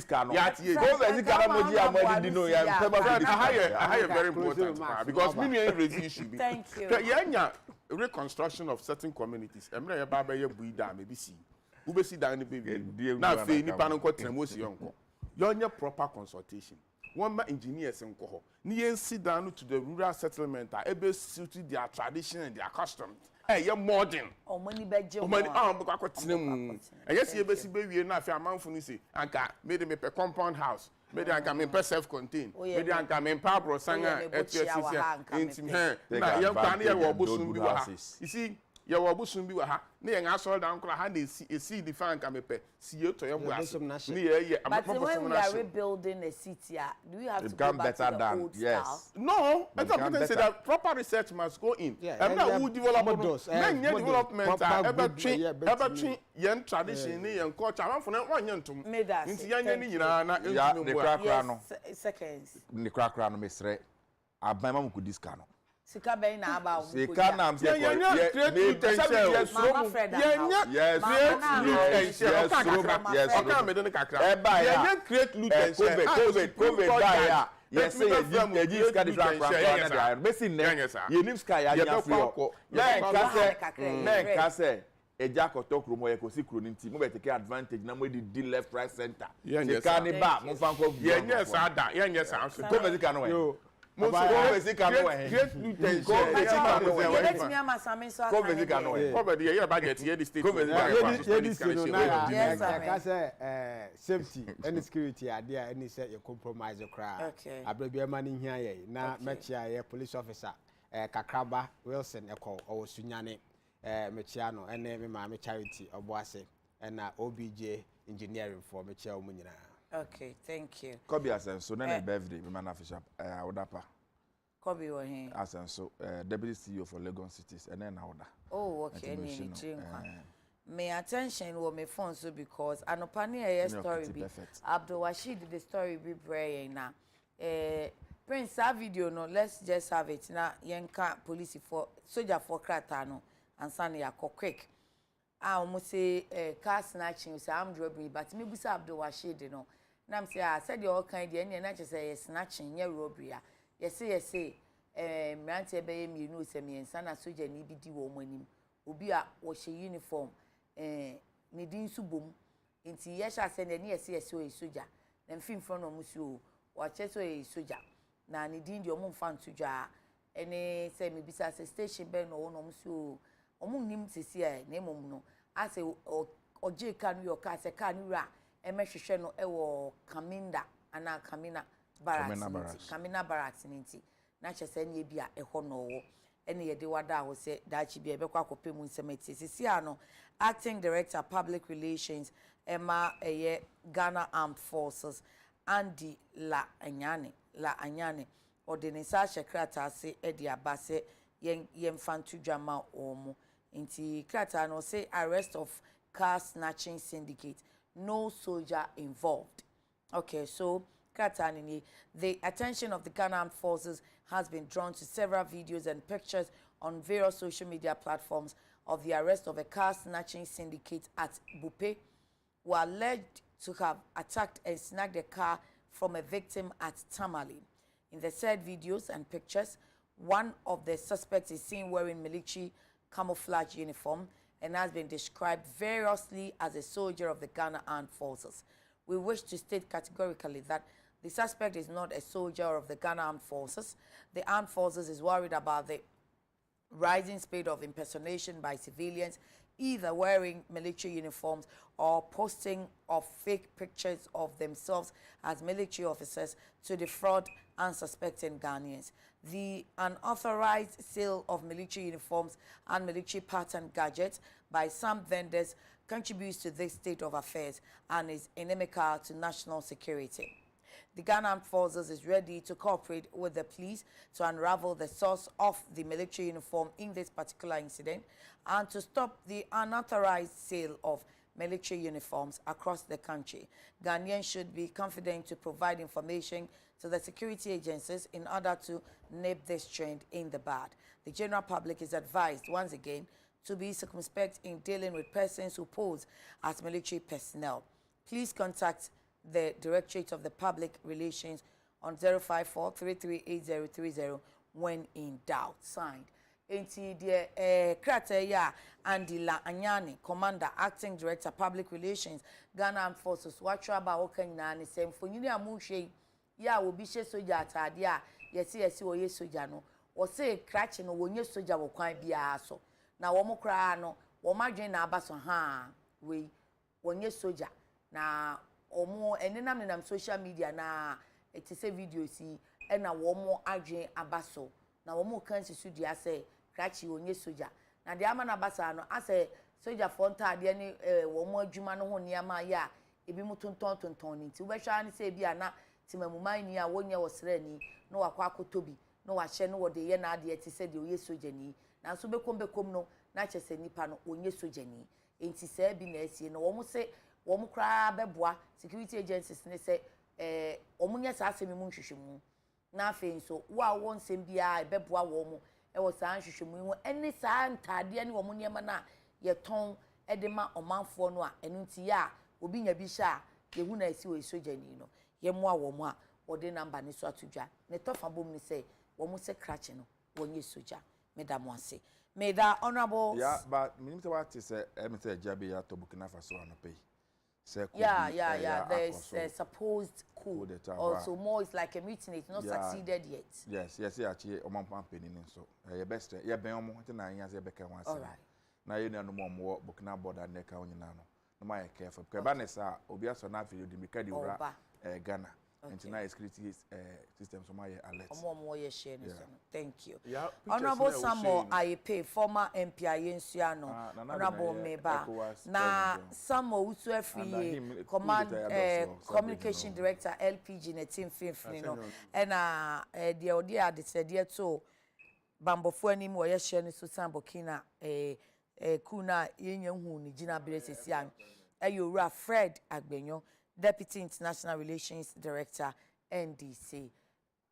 can no go be can emoji amadi no ya higher very important because me no raise issue bi thank you yeah reconstruction of certain communities emre ye ba ye buida me bi si wo be si dan ni be na fe ni pa no ko tremosi yonko yonye proper consultation one ma engineers nko ho ni yen si dan to the rural settlement a ebe suit their tradition and their customs ye modern o mani beje o mani be kwa tremu ye si ebe si be wie na fe amanfo ni si anka me de me pe compound house me de anka me pe self contained me de anka me pa bro sanga etiesis intim na ye kwa na ye wo bosun bi wa ha you see ye wo bosun bi wa ha na ye nga so down kra ha na esi di fan anka me pe si ye to ye bo as ni ye but when we are rebuilding a city do we have to go back to the old style no I don't say that proper research must go in and na who develop those development ever train yen tradition ni yen culture am for na wanye ntom nti yanye ni nyina na entumi bo krakra no seconds ni krakra no mesre aban mamu ku diska no sika ben na aba wo sika na am say create loot and share covid die ya yes say ye sika di krakra na besi ne ye nim sika ya ya fio na ka say eja koto kromo ye ko si kro nti mo be take advantage na mo di left right center sika ni ba mo fan ko yes ada yes answer ko be sika no we mo so create loot and share ye budget ye the state safety and security ade any say you compromise cry abrebia man hia ye na mechia ye police officer kakraba Wilson eko o sunyane mechia no ene me ma me charity oboase na OBJ engineering for mechia o munyina. Okay, thank you. Kobe Asenso, na birthday, me man official, Awodapa. Kobe wa hin. Asenso, deputy CEO for Lagos Cities, and then Awoda. Oh, okay, my attention was my phone so because anopani a story be Abdul Washid the story be braying na. Prince that video no, let's just have it na yenka police for soldier for krata no and sane yakọ quick. Almost say car snatching say armed robbery but me busa Abdul Washid no. Na am say said all kind dey na che say snatching ye robbery a say mrante be ye mienu se me nsa na soldier ni bi di wo manim obi a wo hye uniform ne din su bom nti ye sha say na ne ye o e soldier na mfim front no musu o che so e soldier na ne din di o mo mfa ntudwa ene say me bisa say station be no no musu o mo nim sisi e na emom no ase oje ka no yo ka se ka ni ra emehwehwe no ewo Kaminda ana Kamina Barracks Kamina Barracks nti na chese na bia eho no wo ene ye de wada ho se dachi bia be kwa kopem nsemati sisi ano acting director public relations Emma Ghana Armed Forces Andy La Anyane ordinisa shekrata se edi abase yen fantudwama omo nti krata no say arrest of car snatching syndicate. No soldier involved. Okay, so the attention of the Ghana Armed Forces has been drawn to several videos and pictures on various social media platforms of the arrest of a car snatching syndicate at Bupe, who are alleged to have attacked and snagged a car from a victim at Tamale. In the said videos and pictures, one of the suspects is seen wearing military camouflage uniform and has been described variously as a soldier of the Ghana Armed Forces. We wish to state categorically that the suspect is not a soldier of the Ghana Armed Forces. The Armed Forces is worried about the rising speed of impersonation by civilians, either wearing military uniforms or posting of fake pictures of themselves as military officers to defraud unsuspecting Ghanaians. The unauthorized sale of military uniforms and military parts and gadgets by some vendors contributes to this state of affairs and is inimical to national security. The Ghana Armed Forces is ready to cooperate with the police to unravel the source of the military uniform in this particular incident and to stop the unauthorized sale of military uniforms across the country. Ghanaians should be confident to provide information to the security agencies in order to nip this trend in the bud. The general public is advised, once again, to be circumspect in dealing with persons who pose as military personnel. Please contact the Directorate of the Public Relations on 054-338030 when in doubt. Signed. Enti de krate ya Andila Anyani, Commander, Acting Director, Public Relations, Ghana Armed Forces. Watch about working na ni sem for nyini amushe ya obi hye soja atade a yesi wo ye soja no. Wo se krache no wonye soja wo kwan bia so. Na wo mo kra no, wo madwen na abaso ha we wonye soja na omo enenam social media na etise videos yi na wo mo adwen abaso na wo mo kan sisu dia say krachi onye soja na dia ama na abasa no ase soja fonta ade ni wo mo adwuma no ho niama ya ebi mu tonton ni ti wo behwa ni say bia na timamuman ni a wonye wo srani no wakwa akotobi no wahye no wo de ye na ade etise de oye soja ni na so bekom no na kyese nipa no onye soja ni enti se bi na esie no wo mo se womu kra beboa security agencies ne se omunye sa asemi mu nhwehwemu na afen so wa won sem bia beboa womu wo sa nhwehwemu ho ene sa ntade ne womunye ma na ye ton de ma omanfo no a enu nti ya obi nya bi sha ye hu na esi wo isojani no ye moa womu a wode number ne so atodwa ne tofa bom ne se womu se krache no wonye soja medamo ase may the honorable but minister what is Mr. Jabi ya to Burkina Faso anope. Yeah. There's a supposed coup. Also, more is like a mutiny. It's not succeeded yet. Yes. Actually, Omampan penny so. Your best. Yeah, be omo. Tina years beka once. All right. Na you no more Burkina border neka onyina no. No my careful. Kebanesa obia so na video di mika di ura Ghana. And tonight security system so my alert. More share no. Thank you. Yeah, Honorable Samuel Ayepe, former MP Ayensuano. Honorable Meba. Na Samuel Utu Free Command Communication Director LPG ne team Finfini no. And the idea de said to Bambofo anim wo ye share no so Burkina kuna yenye hu ni gina beresisi an. Eyura Fred Agbenyo, Deputy International Relations Director, NDC.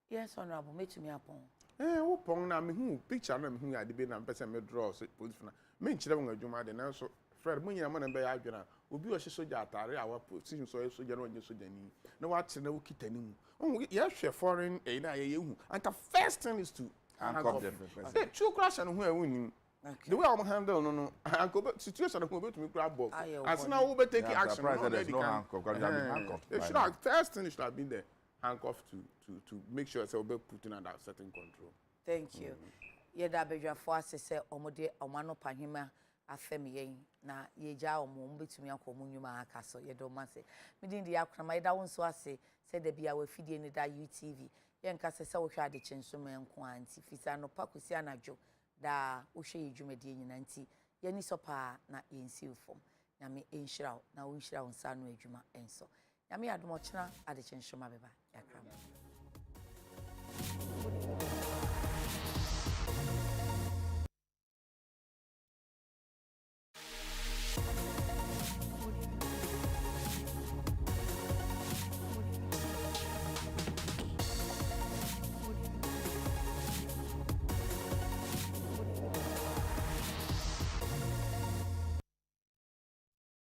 Yes, Honorable, me to me upon. Wo pon na me hu picture na me hu ade be na pese me draw so police na. Me nkyere won adwuma de na so Fred mo nyina mo na be ya adwena. Obi o hye soja atare a wa position so soja na onye soja ni. Na wa kire na wo kitani mu. You hwe foreign na ye hu. And the first thing is to handcuff them. Say true crash and who e won. The way I'm handle no situation who be to me grab box. As now we take action. There's no handcuff. It should have first thing should have been there. Handcuff to make sure it's be put under certain control. Thank you. Ye da bedwafo asese omode omano pahima afemi yen na ye ja omo betumi akomu nyuma aka so ye do mase. Midin de akrama ye da wonso ase se da bia wa fidie ni da UTV. Ye nka se wo hwa Adekye Nsroma enko anti fisa no pakosi anajo da wo hwe yedwumade nyina nti ye ni so pa na ye nsi ufom. Nyame enhyira na wo nhyira won sa no adwuma enso. Nyame adomo kyena Adekye Nsroma beba yakrama.